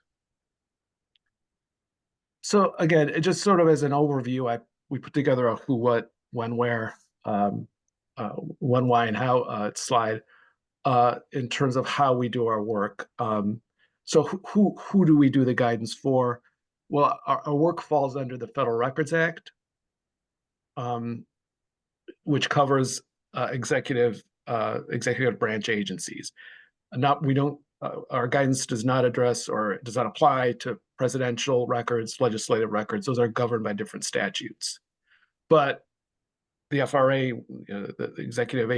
[SPEAKER 4] So again, it just sort of as an overview, we put together a who, what, when, where, when, why, and how slide in terms of how we do our work. So who do we do the guidance for? Well, our work falls under the Federal Records Act, which covers executive branch agencies. Our guidance does not address or does not apply to presidential records, legislative records. Those are governed by different statutes. But the FRA, the executive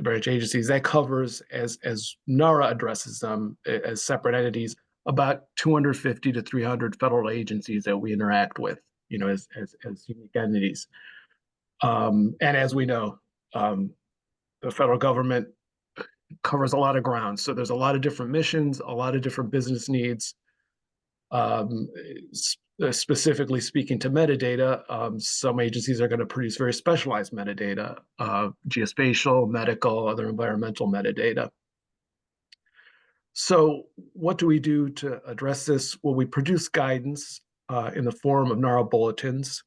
[SPEAKER 4] branch agencies, that covers, as NARA addresses them as separate entities, about 250 to 300 federal agencies that we interact with, as unique entities. And as we know, the federal government covers a lot of ground. So there's a lot of different missions, a lot of different business needs. Specifically speaking to metadata, some agencies are going to produce very specialized metadata, geospatial, medical, other environmental metadata. So what do we do to address this? Well, we produce guidance in the form of NARA bulletins,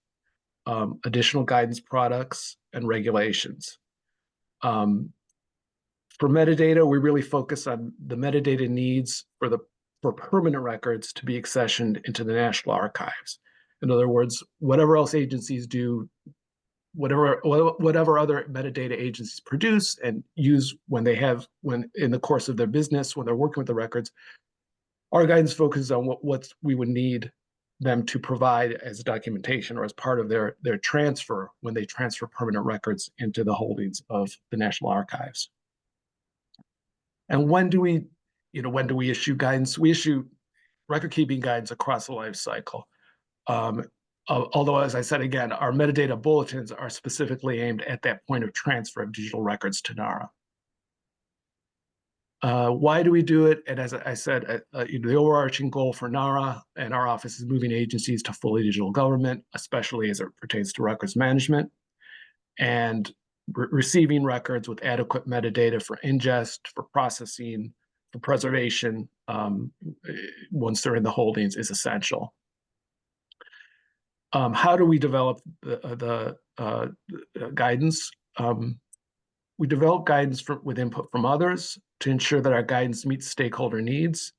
[SPEAKER 4] additional guidance products, and regulations. For metadata, we really focus on the metadata needs for permanent records to be accessioned into the National Archives. In other words, whatever else agencies do, whatever other metadata agencies produce and use when in the course of their business, when they're working with the records, our guidance focuses on what we would need them to provide as documentation or as part of their transfer when they transfer permanent records into the holdings of the National Archives. And when do we issue guidance? We issue record keeping guidance across the life cycle. Although, as I said again, our metadata bulletins are specifically aimed at that point of transfer of digital records to NARA. Why do we do it? And as I said, the overarching goal for NARA and our office is moving agencies to fully digital government, especially as it pertains to records management, and receiving records with adequate metadata for ingest, for processing, for preservation, once they're in the holdings, is essential. How do we develop the guidance? We develop guidance with input from others to ensure that our guidance meets stakeholder needs.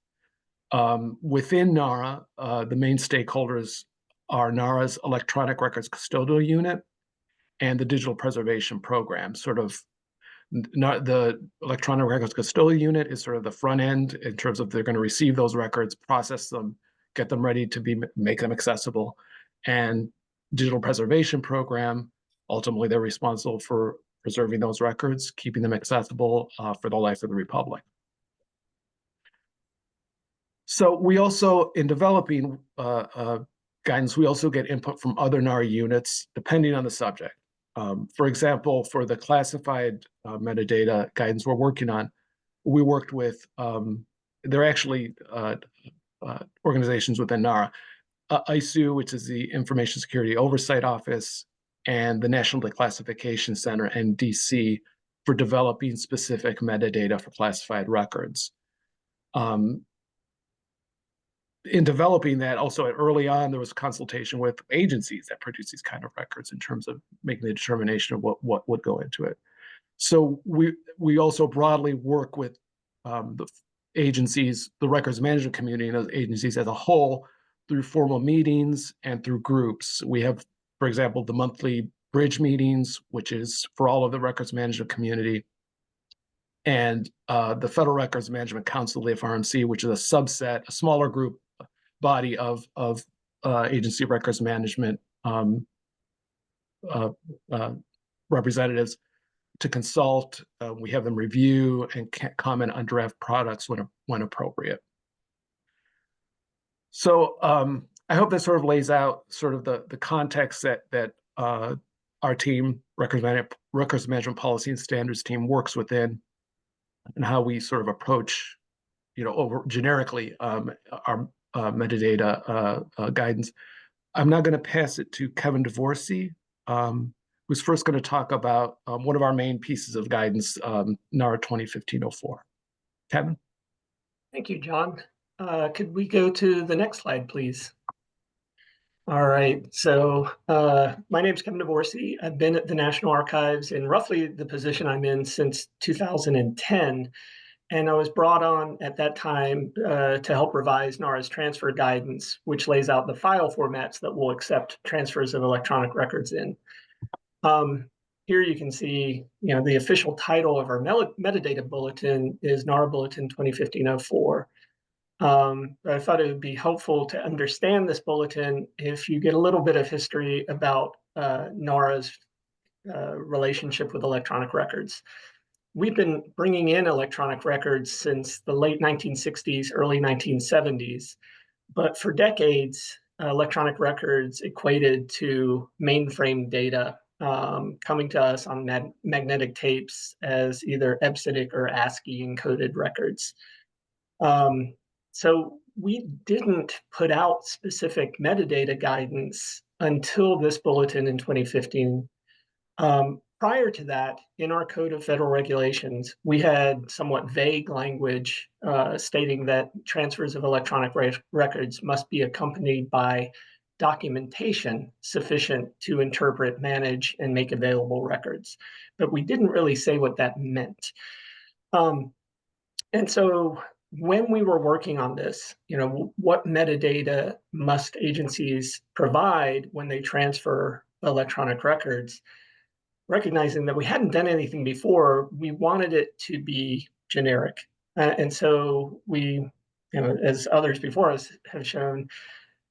[SPEAKER 4] Within NARA, the main stakeholders are NARA's Electronic Records Custodial Unit and the Digital Preservation Program. The Electronic Records Custodial Unit is sort of the front end in terms of they're going to receive those records, process them, get them ready to make them accessible. And Digital Preservation Program, ultimately they're responsible for preserving those records, keeping them accessible for the life of the Republic. So we also, in developing guidance, we also get input from other NARA units, depending on the subject. For example, for the classified metadata guidance we're working on, we worked with, there are actually organizations within NARA, ISU, which is the Information Security Oversight Office, and the National Declassification Center in DC for developing specific metadata for classified records. In developing that, also early on, there was consultation with agencies that produce these kind of records in terms of making the determination of what would go into it. So we also broadly work with the agencies, the records management community and those agencies as a whole through formal meetings and through groups. We have, for example, the monthly bridge meetings, which is for all of the records management community, and the Federal Records Management Council, the FRMC, which is a subset, a smaller group body of agency records management representatives to consult. We have them review and comment on draft products when appropriate. So I hope that sort of lays out sort of the context that our team, records management policy and standards team, works within, and how we sort of approach, over generically our metadata guidance. I'm now going to pass it to Kevin DeVorsey, who's first going to talk about one of our main pieces of guidance, NARA 2015-04. Kevin?
[SPEAKER 5] Thank you, John. Could we go to the next slide, please? All right, so my name is Kevin DeVorsey. I've been at the National Archives in roughly the position I'm in since 2010. And I was brought on at that time to help revise NARA's transfer guidance, which lays out the file formats that will accept transfers of electronic records in. Here you can see, the official title of our metadata bulletin is NARA Bulletin 2015-04. I thought it would be helpful to understand this bulletin if you get a little bit of history about NARA's relationship with electronic records. We've been bringing in electronic records since the late 1960s, early 1970s, but for decades, electronic records equated to mainframe data coming to us on magnetic tapes as either EBCDIC or ASCII encoded records. So we didn't put out specific metadata guidance until this bulletin in 2015. Prior to that, in our Code of Federal Regulations, we had somewhat vague language stating that transfers of electronic records must be accompanied by documentation sufficient to interpret, manage, and make available records. But we didn't really say what that meant. And so when we were working on this, what metadata must agencies provide when they transfer electronic records? Recognizing that we hadn't done anything before, we wanted it to be generic. And so we, as others before us have shown,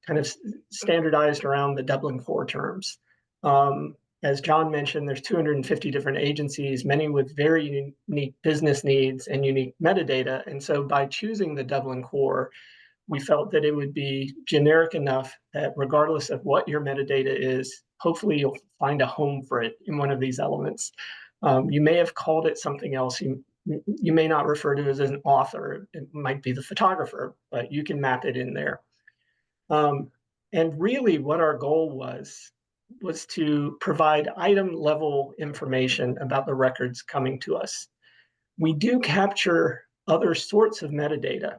[SPEAKER 5] kind of standardized around the Dublin core terms. As John mentioned, there's 250 different agencies, many with very unique business needs and unique metadata. And so by choosing the Dublin core, we felt that it would be generic enough that regardless of what your metadata is, hopefully you'll find a home for it in one of these elements. You may have called it something else. You may not refer to it as an author. It might be the photographer, but you can map it in there. And really what our goal was to provide item level information about the records coming to us. We do capture other sorts of metadata.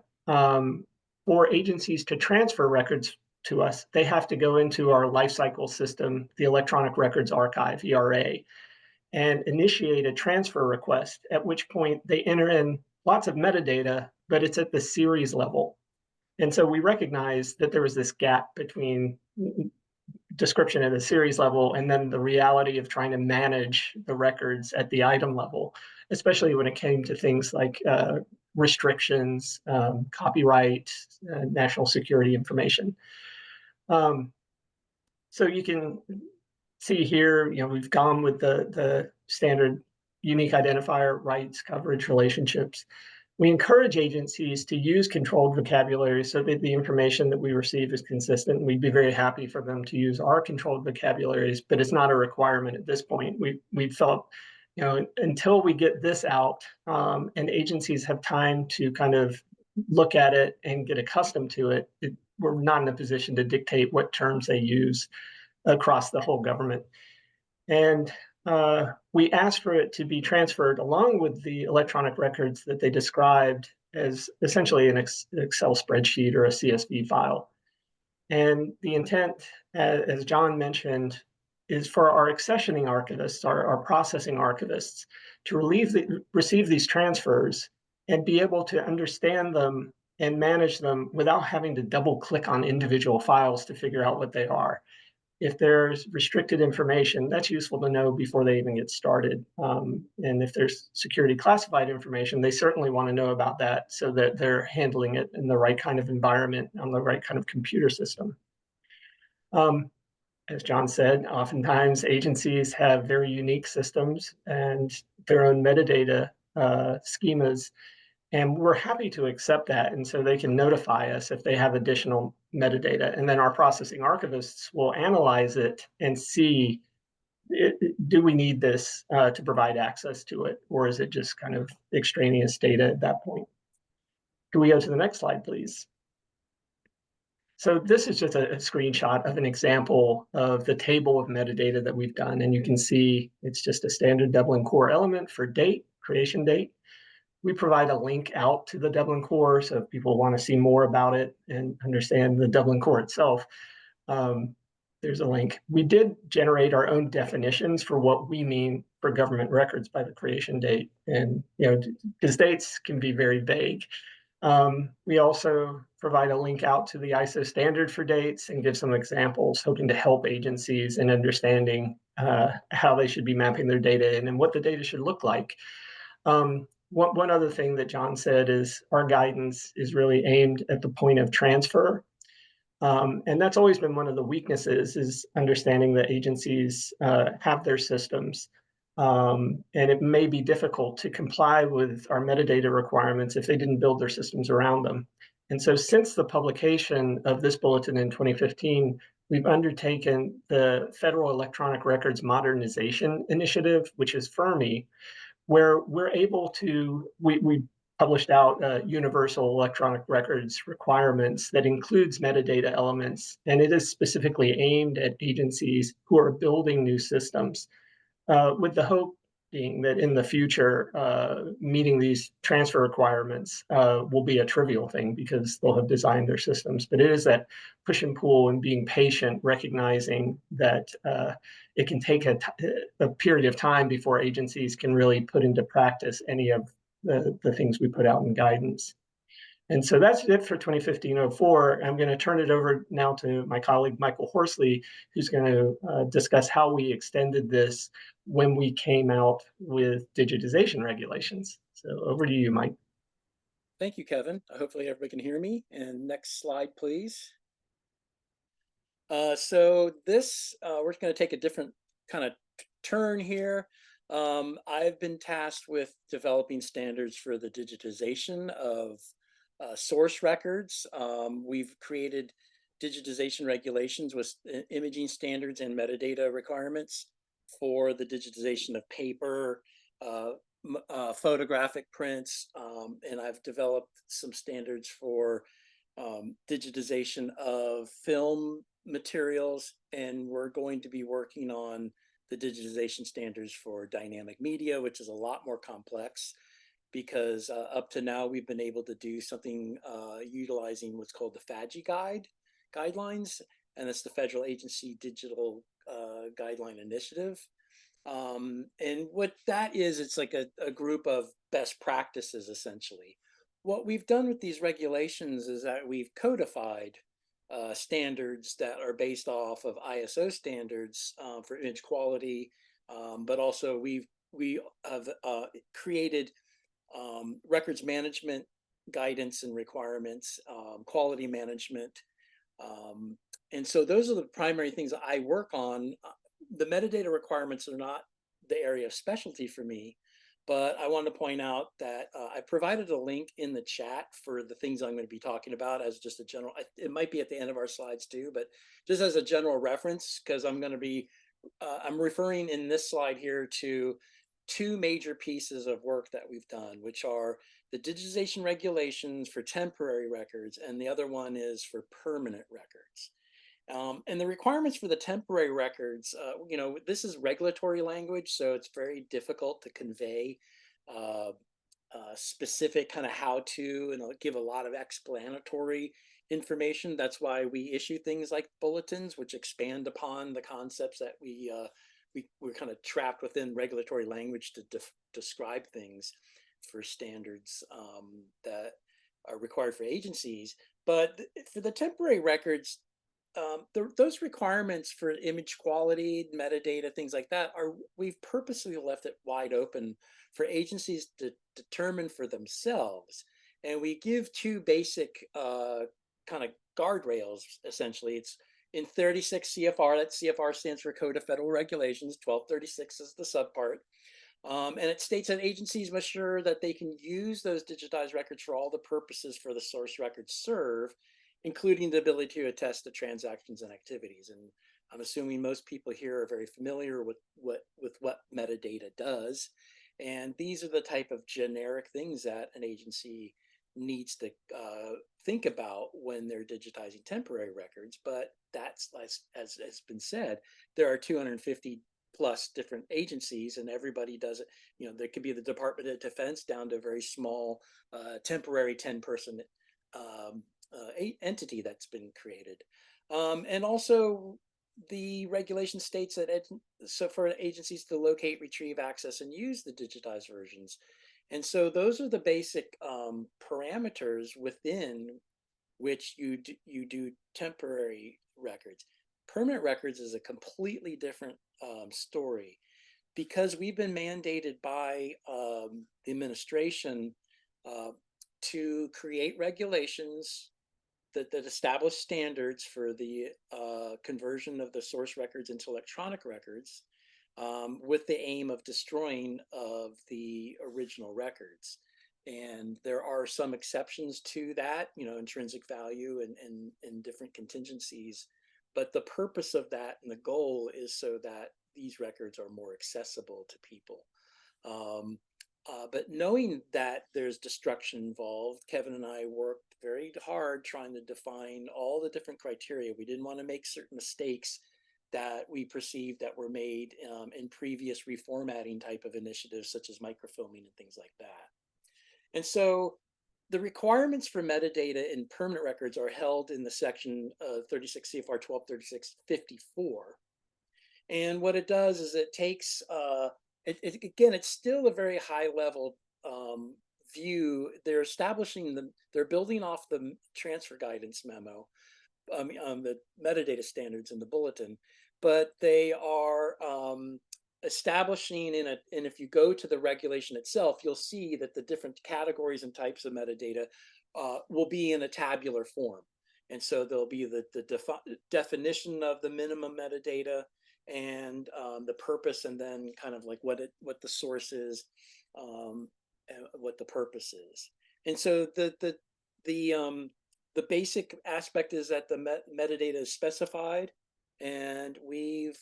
[SPEAKER 5] For agencies to transfer records to us, they have to go into our lifecycle system, the Electronic Records Archive, ERA, and initiate a transfer request, at which point they enter in lots of metadata, but it's at the series level. And so we recognized that there was this gap between description at the series level and then the reality of trying to manage the records at the item level, especially when it came to things like restrictions, copyright, national security information. So you can see here, we've gone with the standard unique identifier, rights, coverage, relationships. We encourage agencies to use controlled vocabulary so that the information that we receive is consistent. We'd be very happy for them to use our controlled vocabularies, but it's not a requirement at this point. We felt, you know, until we get this out and agencies have time to kind of look at it and get accustomed to it, we're not in a position to dictate what terms they use across the whole government. And we asked for it to be transferred along with the electronic records that they described as essentially an Excel spreadsheet or a CSV file. And the intent, as John mentioned, is for our accessioning archivists, our processing archivists, to receive these transfers and be able to understand them and manage them without having to double click on individual files to figure out what they are. If there's restricted information, that's useful to know before they even get started. And if there's security classified information, they certainly want to know about that so that they're handling it in the right kind of environment on the right kind of computer system. As John said, oftentimes agencies have very unique systems and their own metadata schemas. And we're happy to accept that. And so they can notify us if they have additional metadata. And then our processing archivists will analyze it and see, do we need this to provide access to it? Or is it just kind of extraneous data at that point? Can we go to the next slide, please? So this is just a screenshot of an example of the table of metadata that we've done. And you can see it's just a standard Dublin core element for date, creation date. We provide a link out to the Dublin core, so if people want to see more about it and understand the Dublin core itself, there's a link. We did generate our own definitions for what we mean for government records by the creation date, and because dates can be very vague. We also provide a link out to the ISO standard for dates and give some examples, hoping to help agencies in understanding how they should be mapping their data in and what the data should look like. One other thing that John said is our guidance is really aimed at the point of transfer. And that's always been one of the weaknesses, is understanding that agencies have their systems. And it may be difficult to comply with our metadata requirements if they didn't build their systems around them. And so since the publication of this bulletin in 2015, we've undertaken the Federal Electronic Records Modernization Initiative, which is FERMI, where we're able to, we published out universal electronic records requirements that includes metadata elements, and it is specifically aimed at agencies who are building new systems, with the hope being that in the future, meeting these transfer requirements will be a trivial thing because they'll have designed their systems. But it is that push and pull and being patient, recognizing that it can take a period of time before agencies can really put into practice any of the things we put out in guidance. And so that's it for 2015-04. I'm going to turn it over now to my colleague, Michael Horsley, who's going to discuss how we extended this when we came out with digitization regulations. So over to you, Mike.
[SPEAKER 6] Thank you, Kevin. Hopefully everybody can hear me. And next slide, please. So this, we're going to take a different kind of turn here. I've been tasked with developing standards for the digitization of source records. We've created digitization regulations with imaging standards and metadata requirements for the digitization of paper, photographic prints, and I've developed some standards for digitization of film materials, and we're going to be working on the digitization standards for dynamic media, which is a lot more complex, because up to now we've been able to do something utilizing what's called the FADGI guidelines, and it's the Federal Agency Digital Guideline Initiative. And what that is, it's like a group of best practices, essentially. What we've done with these regulations is that we've codified standards that are based off of ISO standards for image quality, but also we have created records management guidance and requirements, quality management. And so those are the primary things that I work on. The metadata requirements are not the area of specialty for me. But I want to point out that I provided a link in the chat for the things I'm going to be talking about as just a general, it might be at the end of our slides too, but just as a general reference, because I'm going to be, I'm referring in this slide here to two major pieces of work that we've done, which are the digitization regulations for temporary records, and the other one is for permanent records. And the requirements for the temporary records, you know, this is regulatory language, so it's very difficult to convey specific kind of how to, and give a lot of explanatory information. That's why we issue things like bulletins, which expand upon the concepts that we're kind of trapped within regulatory language to describe things for standards that are required for agencies. But for the temporary records, those requirements for image quality, metadata, things like that, we've purposely left it wide open for agencies to determine for themselves. And we give two basic kind of guardrails, essentially. It's in 36 CFR, that CFR stands for Code of Federal Regulations, 1236 is the subpart. And it states that agencies must ensure that they can use those digitized records for all the purposes for the source records serve, including the ability to attest to transactions and activities. And I'm assuming most people here are very familiar with what metadata does. And these are the type of generic things that an agency needs to think about when they're digitizing temporary records. But that's, as has been said, there are 250 plus different agencies, and everybody does it. You know, there could be the Department of Defense down to a very small temporary 10-person entity that's been created. And also the regulation states that so for agencies to locate, retrieve, access, and use the digitized versions. And so those are the basic parameters within which you do temporary records. Permanent records is a completely different story, because we've been mandated by the administration to create regulations that establish standards for the conversion of the source records into electronic records, with the aim of destroying of the original records. And there are some exceptions to that, you know, intrinsic value and different contingencies. But the purpose of that and the goal is so that these records are more accessible to people. But knowing that there's destruction involved, Kevin and I worked very hard trying to define all the different criteria. We didn't want to make certain mistakes that we perceived that were made in previous reformatting type of initiatives, such as microfilming and things like that. And so the requirements for metadata in permanent records are held in the section 36 CFR 1236-54. And what it does is it takes, again, it's still a very high level view. They're they're building off the transfer guidance memo, the metadata standards in the bulletin, but they are establishing and if you go to the regulation itself, you'll see that the different categories and types of metadata will be in a tabular form. And so there'll be the definition of the minimum metadata, and the purpose, and then kind of like what the source is, and what the purpose is. And so the basic aspect is that the metadata is specified, and we've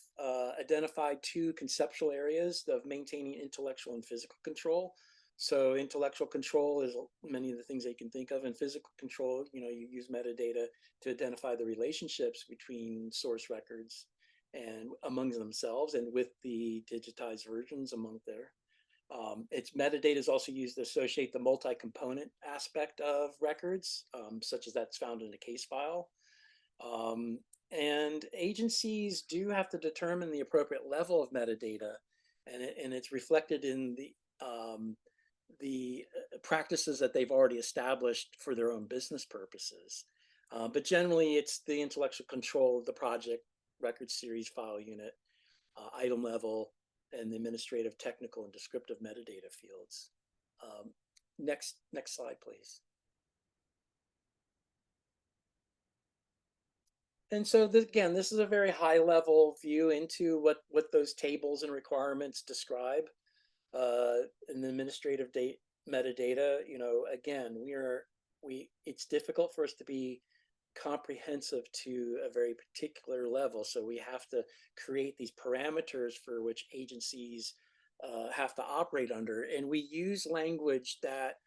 [SPEAKER 6] identified two conceptual areas of maintaining intellectual and physical control. So intellectual control is many of the things that you can think of, and physical control, you know, you use metadata to identify the relationships between source records and among themselves and with the digitized versions among there. Its metadata is also used to associate the multi-component aspect of records, such as that's found in a case file. And agencies do have to determine the appropriate level of metadata, and it's reflected in the practices that they've already established for their own business purposes. But generally, it's the intellectual control of the project, record series, file unit, item level, and the administrative, technical, and descriptive metadata fields. Next slide, please. And so again, this is a very high level view into what those tables and requirements describe in the administrative metadata. You know, again, it's difficult for us to be comprehensive to a very particular level. So we have to create these parameters for which agencies have to operate under. And we use language that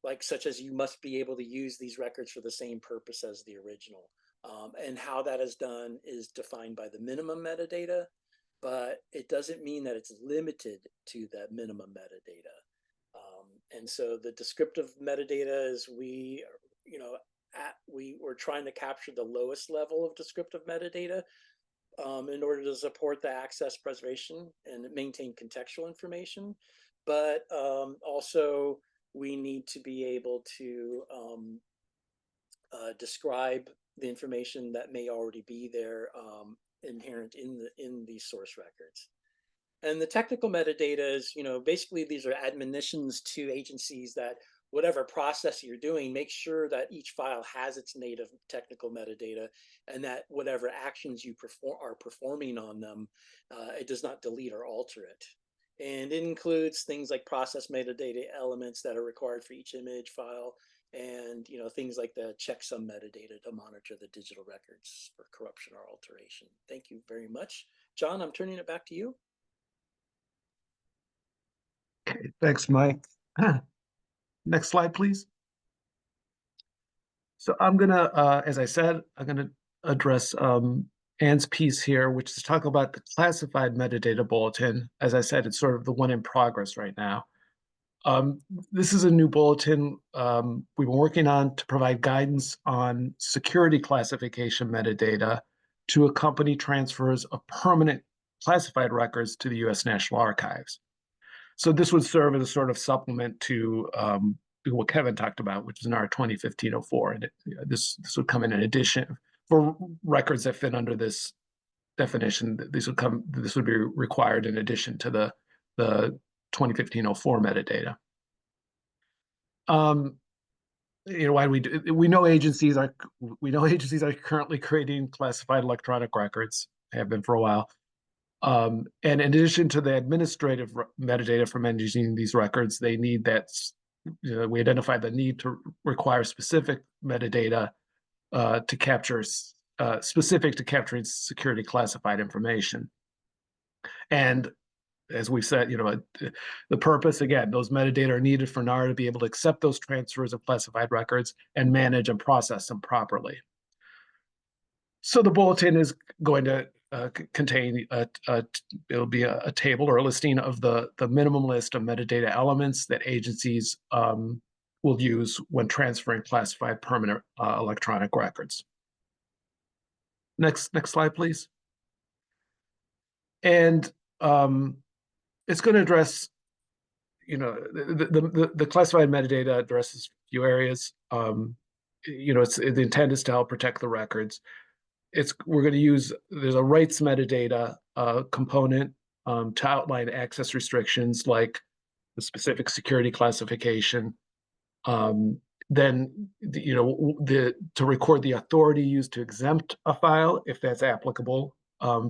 [SPEAKER 6] like such as you must be able to use these records for the same purpose as the original. And how that is done is defined by the minimum metadata, but it doesn't mean that it's limited to that minimum metadata. And so the descriptive metadata is we're trying to capture the lowest level of descriptive metadata in order to support the access, preservation, and maintain contextual information. But also we need to be able to describe the information that may already be there inherent in these source records. And the technical metadata is, basically these are admonitions to agencies that whatever process you're doing, make sure that each file has its native technical metadata, and that whatever actions you are performing on them, it does not delete or alter it. And it includes things like process metadata elements that are required for each image file, and things like the checksum metadata to monitor the digital records for corruption or alteration. Thank you very much. John, I'm turning it back to you.
[SPEAKER 4] Okay, thanks, Mike. Next slide, please. So I'm gonna, as I said, I'm gonna address Anne's piece here, which is talk about the classified metadata bulletin. As I said, it's sort of the one in progress right now. This is a new bulletin we've been working on to provide guidance on security classification metadata to accompany transfers of permanent classified records to the U.S. National Archives. So this would serve as a sort of supplement to what Kevin talked about, which is in our 2015-04. And this would come in addition for records that fit under this definition. This would be required in addition to the 2015-04 metadata. Why we know agencies are currently creating classified electronic records, have been for a while. And in addition to the administrative metadata for managing these records, they need that, we identified the need to require specific metadata to capture, specific to capturing security classified information. And as we've said, the purpose, again, those metadata are needed for NARA to be able to accept those transfers of classified records and manage and process them properly. So the bulletin is going to contain it'll be a table or a listing of the minimum list of metadata elements that agencies will use when transferring classified permanent electronic records. Next slide, please. And it's going to address, the classified metadata addresses a few areas. The intent is to help protect the records. We're going to use, there's a rights metadata component to outline access restrictions like the specific security classification. Then, to record the authority used to exempt a file, if that's applicable, from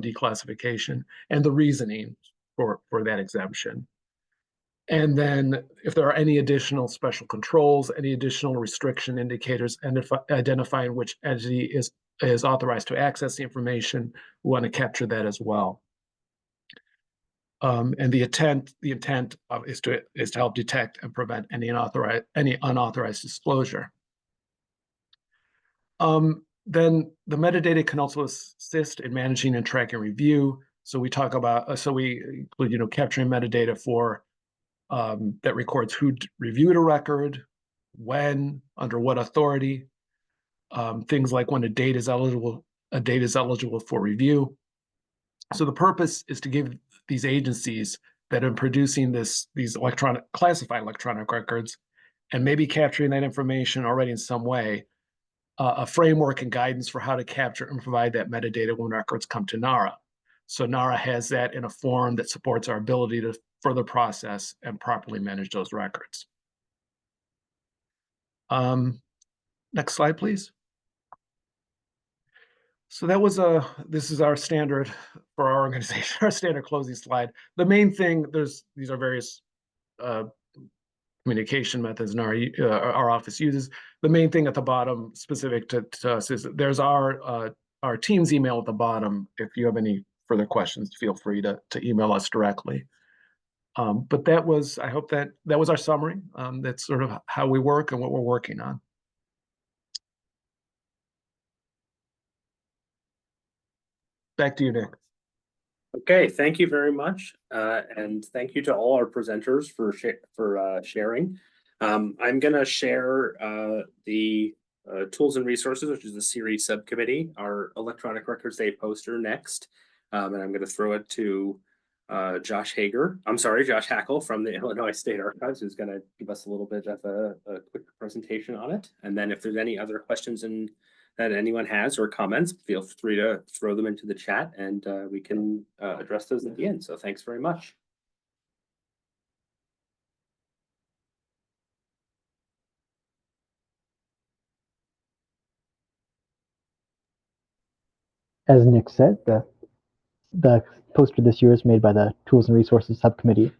[SPEAKER 4] declassification, and the reasoning for that exemption. And then if there are any additional special controls, any additional restriction indicators, and identifying which entity is authorized to access the information, we want to capture that as well. And the intent is to help detect and prevent any unauthorized disclosure. Then the metadata can also assist in managing and tracking review. So we talk about, we include, capturing metadata for that records who reviewed a record, when, under what authority, things like when a date is eligible for review. So the purpose is to give these agencies that are producing these classified electronic records, and maybe capturing that information already in some way, a framework and guidance for how to capture and provide that metadata when records come to NARA. So NARA has that in a form that supports our ability to further process and properly manage those records. Next slide, please. So that was this is our standard for our organization, our standard closing slide. The main thing, these are various communication methods in our office uses. The main thing at the bottom specific to us is there's our team's email at the bottom. If you have any further questions, feel free to email us directly. But that was, I hope that was our summary. That's sort of how we work and what we're working on. Back to you, Nick.
[SPEAKER 1] Okay, thank you very much, and thank you to all our presenters for sharing. I'm going to share the tools and resources, which is the series subcommittee, our electronic records day poster next, and I'm going to throw it to Josh Hackle from the Illinois State Archives, who's going to give us a little bit of a quick presentation on it. And then if there's any other questions that anyone has or comments, feel free to throw them into the chat, and we can address those at the end. So thanks very much.
[SPEAKER 7] As Nick said, the poster this year is made by the Tools and Resources Subcommittee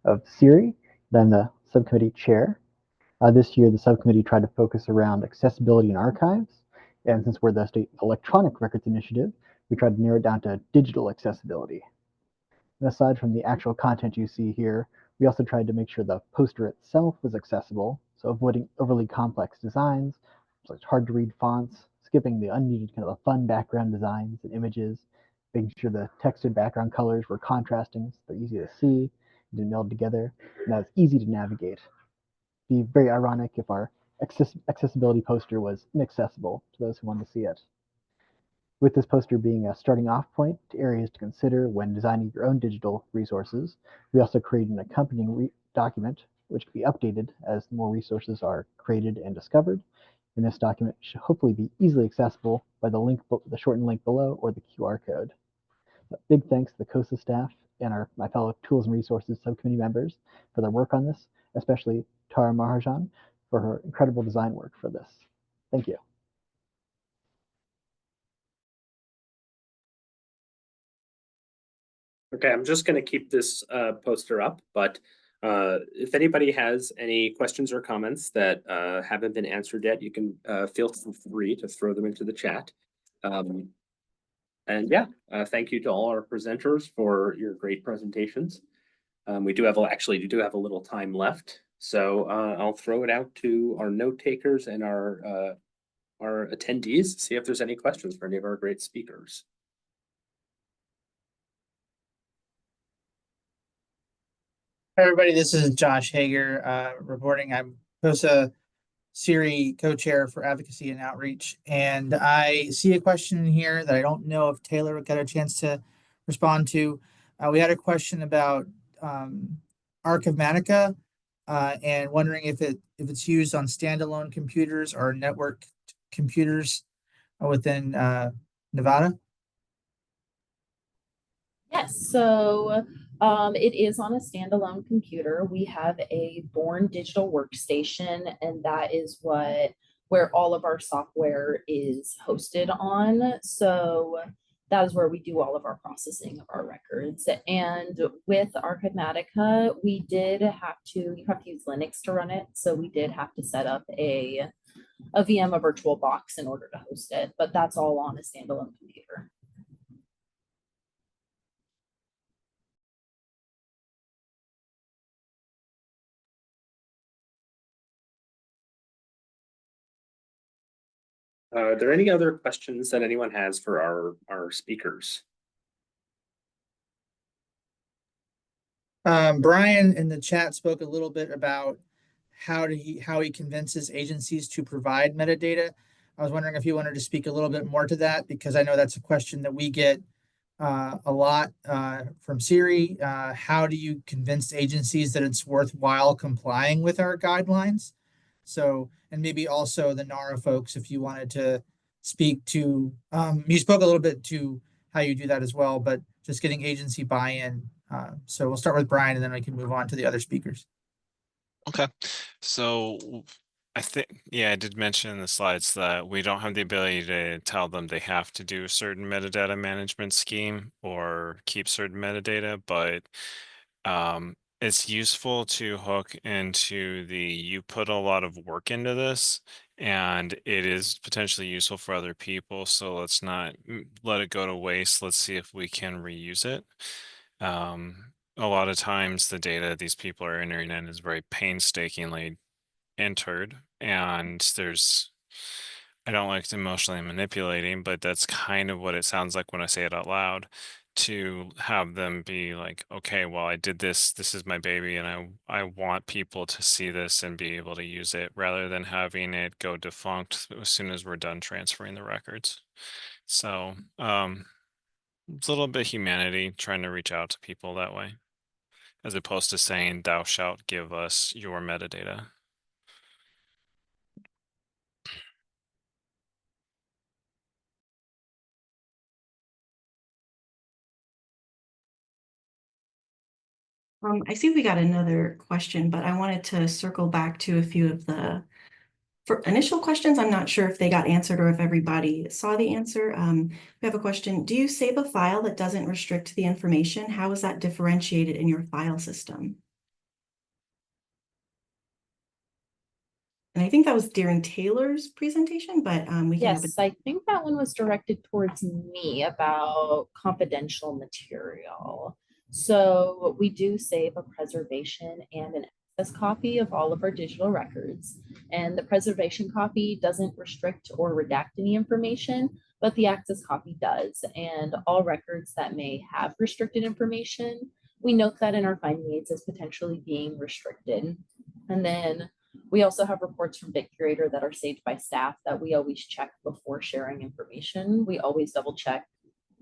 [SPEAKER 7] of SERI, then the subcommittee chair. This year, the subcommittee tried to focus around accessibility in archives. And since we're the State Electronic Records Initiative, we tried to narrow it down to digital accessibility. And aside from the actual content you see here, we also tried to make sure the poster itself was accessible, so avoiding overly complex designs, such hard to read fonts, skipping the unneeded kind of fun background designs and images, making sure the textured background colors were contrasting so they're easy to see and meld together, and that was easy to navigate. It'd be very ironic if our accessibility poster was inaccessible to those who want to see it. With this poster being a starting off point to areas to consider when designing your own digital resources, we also created an accompanying document which can be updated as more resources are created and discovered. And this document should hopefully be easily accessible by the shortened link below or the QR code. Big thanks to the COSA staff and my fellow Tools and Resources subcommittee members for their work on this, especially Tara Mahajan for her incredible design work for this. Thank you.
[SPEAKER 1] Okay, I'm just going to keep this poster up, but if anybody has any questions or comments that haven't been answered yet, you can feel free to throw them into the chat. And yeah, thank you to all our presenters for your great presentations. We do have a little time left, so I'll throw it out to our note takers and our attendees to see if there's any questions for any of our great speakers.
[SPEAKER 8] Hi, everybody. This is Josh Hager reporting. I'm COSA SERI co-chair for advocacy and outreach. And I see a question in here that I don't know if Taylor got a chance to respond to. We had a question about Archivmatica and wondering if it's used on standalone computers or network computers within Nevada.
[SPEAKER 2] Yes, so it is on a standalone computer. We have a Born digital workstation, and that is where all of our software is hosted on. So that is where we do all of our processing of our records. And with Archivmatica, you have to use Linux to run it. So we did have to set up a VM, a virtual box, in order to host it, but that's all on a standalone computer.
[SPEAKER 1] Are there any other questions that anyone has for our speakers?
[SPEAKER 8] Brian in the chat spoke a little bit about how he convinces agencies to provide metadata. I was wondering if you wanted to speak a little bit more to that, because I know that's a question that we get a lot from SERI. How do you convince agencies that it's worthwhile complying with our guidelines? So, and maybe also the NARA folks, if you wanted to speak to, you spoke a little bit to how you do that as well, but just getting agency buy-in. So we'll start with Brian and then I can move on to the other speakers.
[SPEAKER 3] Okay, so I think, yeah, I did mention in the slides that we don't have the ability to tell them they have to do a certain metadata management scheme or keep certain metadata, but it's useful to hook into the you put a lot of work into this and it is potentially useful for other people. So let's not let it go to waste. Let's see if we can reuse it. A lot of times the data these people are entering in is very painstakingly entered, and I don't like emotionally manipulating, but that's kind of what it sounds like when I say it out loud, to have them be like, okay, well, I did this, this is my baby, and I want people to see this and be able to use it, rather than having it go defunct as soon as we're done transferring the records. So it's a little bit of humanity, trying to reach out to people that way, as opposed to saying, thou shalt give us your metadata.
[SPEAKER 9] I see we got another question, but I wanted to circle back to a few of the initial questions. I'm not sure if they got answered or if everybody saw the answer. We have a question. Do you save a file that doesn't restrict the information? How is that differentiated in your file system? And I think that was during Taylor's presentation, but we can
[SPEAKER 2] Yes, I think that one was directed towards me about confidential material. So we do save a preservation and an access copy of all of our digital records. And the preservation copy doesn't restrict or redact any information, but the access copy does. And all records that may have restricted information, we note that in our finding aids as potentially being restricted. And then we also have reports from BitCurator that are saved by staff that we always check before sharing information. We always double check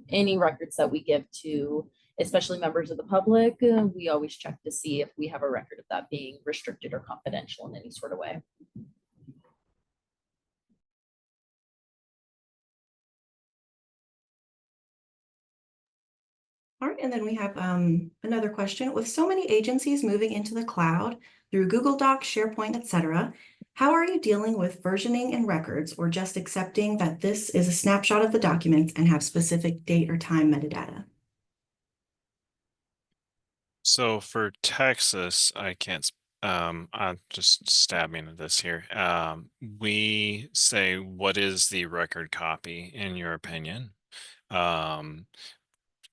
[SPEAKER 2] any records that we give to, especially members of the public. We always check to see if we have a record of that being restricted or confidential in any sort of way.
[SPEAKER 9] All right, and then we have another question. With so many agencies moving into the cloud through Google Docs, SharePoint, etc., how are you dealing with versioning in records, or just accepting that this is a snapshot of the documents and have specific date or time metadata?
[SPEAKER 3] So for Texas, I can't, I'm just stabbing at this here. We say, what is the record copy in your opinion?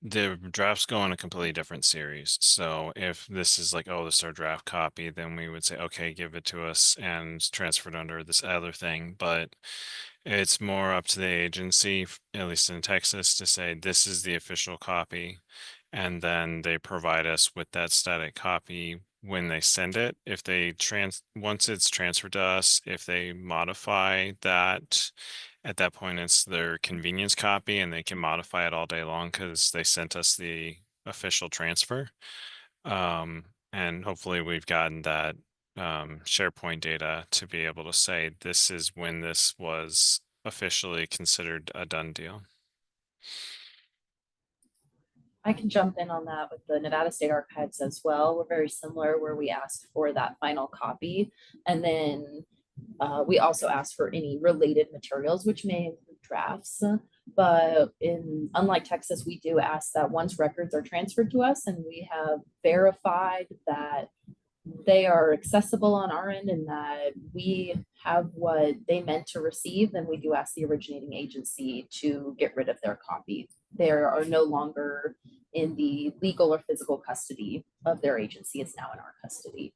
[SPEAKER 3] The drafts go in a completely different series. So if this is like, oh, this is our draft copy, then we would say, okay, give it to us and transfer it under this other thing. But it's more up to the agency, at least in Texas, to say this is the official copy. And then they provide us with that static copy when they send it. If they once it's transferred to us, if they modify that, at that point it's their convenience copy and they can modify it all day long because they sent us the official transfer. And hopefully we've gotten that SharePoint data to be able to say this is when this was officially considered a done deal.
[SPEAKER 2] I can jump in on that with the Nevada State Archives as well. We're very similar where we ask for that final copy. And then we also ask for any related materials, which may include drafts. But unlike Texas, we do ask that once records are transferred to us and we have verified that they are accessible on our end and that we have what they meant to receive, then we do ask the originating agency to get rid of their copy. They are no longer in the legal or physical custody of their agency. It's now in our custody.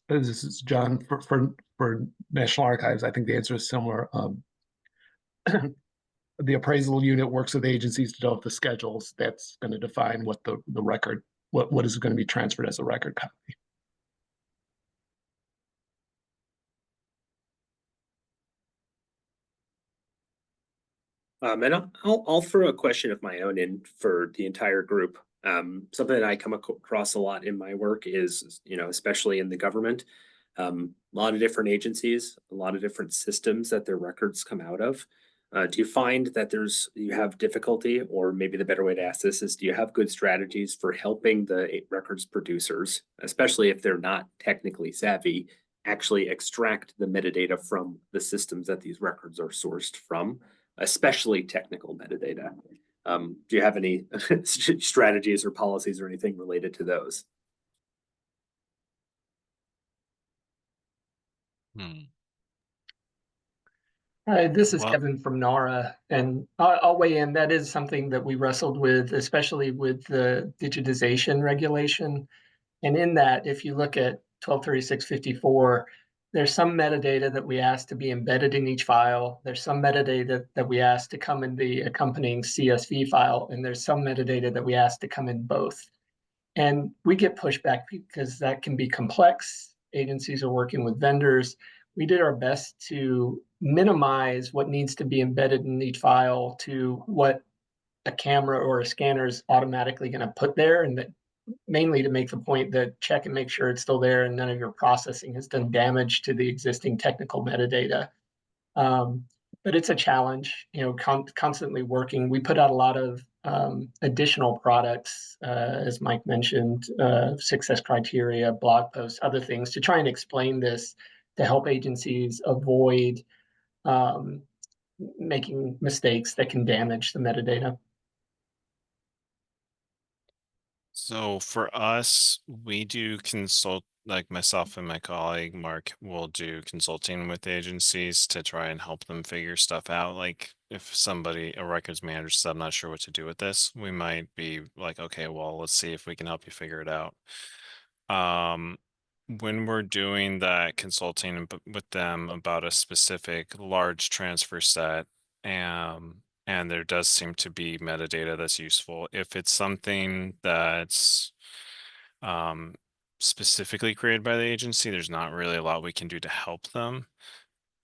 [SPEAKER 4] This is John for National Archives. I think the answer is similar. The appraisal unit works with agencies to develop the schedules. That's going to define what the record, what is going to be transferred as a record copy.
[SPEAKER 1] And I'll throw a question of my own in for the entire group. Something that I come across a lot in my work is, especially in the government, a lot of different agencies, a lot of different systems that their records come out of. Do you find that you have difficulty, or maybe the better way to ask this is, do you have good strategies for helping the records producers, especially if they're not technically savvy, actually extract the metadata from the systems that these records are sourced from, especially technical metadata? Do you have any strategies or policies or anything related to those?
[SPEAKER 5] This is
[SPEAKER 3] Well,
[SPEAKER 5] Kevin from NARA, and I'll weigh in. That is something that we wrestled with, especially with the digitization regulation. And in that, if you look at 123654, there's some metadata that we ask to be embedded in each file. There's some metadata that we ask to come in the accompanying CSV file, and there's some metadata that we ask to come in both. And we get pushback because that can be complex. Agencies are working with vendors. We did our best to minimize what needs to be embedded in each file to what a camera or a scanner is automatically going to put there, and that mainly to make the point that check and make sure it's still there and none of your processing has done damage to the existing technical metadata. But it's a challenge, constantly working. We put out a lot of additional products, as Mike mentioned, success criteria, blog posts, other things to try and explain this to help agencies avoid making mistakes that can damage the metadata.
[SPEAKER 3] so for us, we do consult, like myself and my colleague Mark will do consulting with agencies to try and help them figure stuff out. Like if a records manager said, I'm not sure what to do with this, we might be like, okay, well, let's see if we can help you figure it out. When we're doing that consulting with them about a specific large transfer set, and there does seem to be metadata that's useful. If it's something that's specifically created by the agency, there's not really a lot we can do to help them.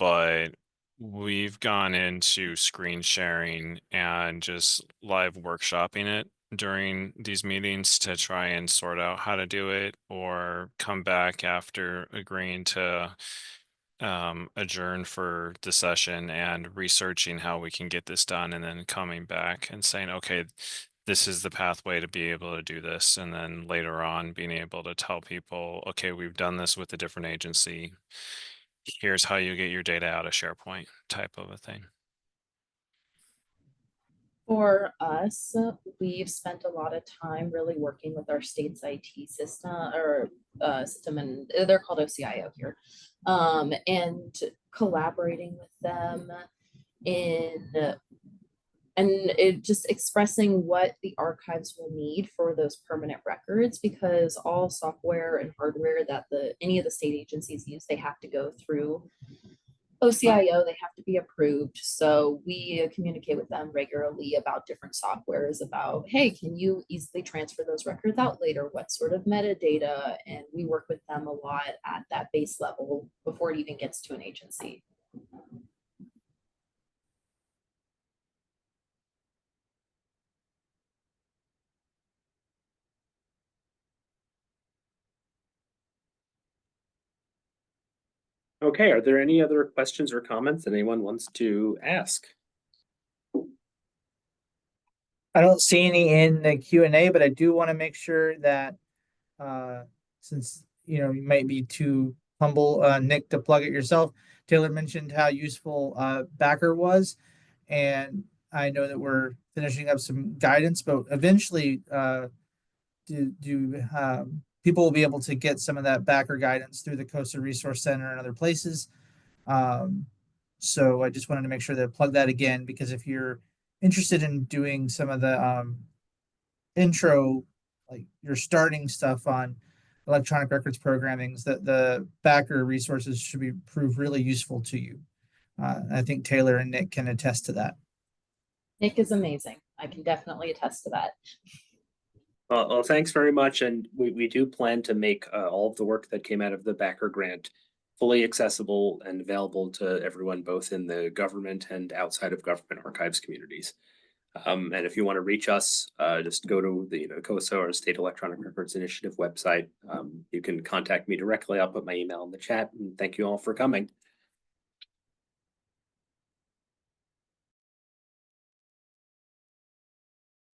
[SPEAKER 3] But we've gone into screen sharing and just live workshopping it during these meetings to try and sort out how to do it, or come back after agreeing to adjourn for the session and researching how we can get this done, and then coming back and saying, okay, this is the pathway to be able to do this. And then later on being able to tell people, okay, we've done this with a different agency. Here's how you get your data out of SharePoint, type of a thing.
[SPEAKER 2] For us, we've spent a lot of time really working with our state's IT system, and they're called OCIO here, and collaborating with them just expressing what the archives will need for those permanent records, because all software and hardware that any of the state agencies use, they have to go through OCIO, they have to be approved. So we communicate with them regularly about different softwares, about, hey, can you easily transfer those records out later? What sort of metadata? And we work with them a lot at that base level before it even gets to an agency.
[SPEAKER 1] Okay, are there any other questions or comments that anyone wants to ask?
[SPEAKER 8] I don't see any in the Q&A, but I do want to make sure that since you might be too humble, Nick, to plug it yourself, Taylor mentioned how useful Backer was, and I know that we're finishing up some guidance, but eventually people will be able to get some of that Backer guidance through the Coastal Resource Center and other places. So I just wanted to make sure that I plug that again, because if you're interested in doing some of the intro, like you're starting stuff on electronic records programming, that the Backer resources should prove really useful to you. I think Taylor and Nick can attest to that.
[SPEAKER 2] Nick is amazing. I can definitely attest to that.
[SPEAKER 1] Well, thanks very much. And we do plan to make all of the work that came out of the Backer grant fully accessible and available to everyone, both in the government and outside of government archives communities. And if you want to reach us, just go to the COSA or State Electronic Records Initiative website. You can contact me directly. I'll put my email in the chat, and thank you all for coming.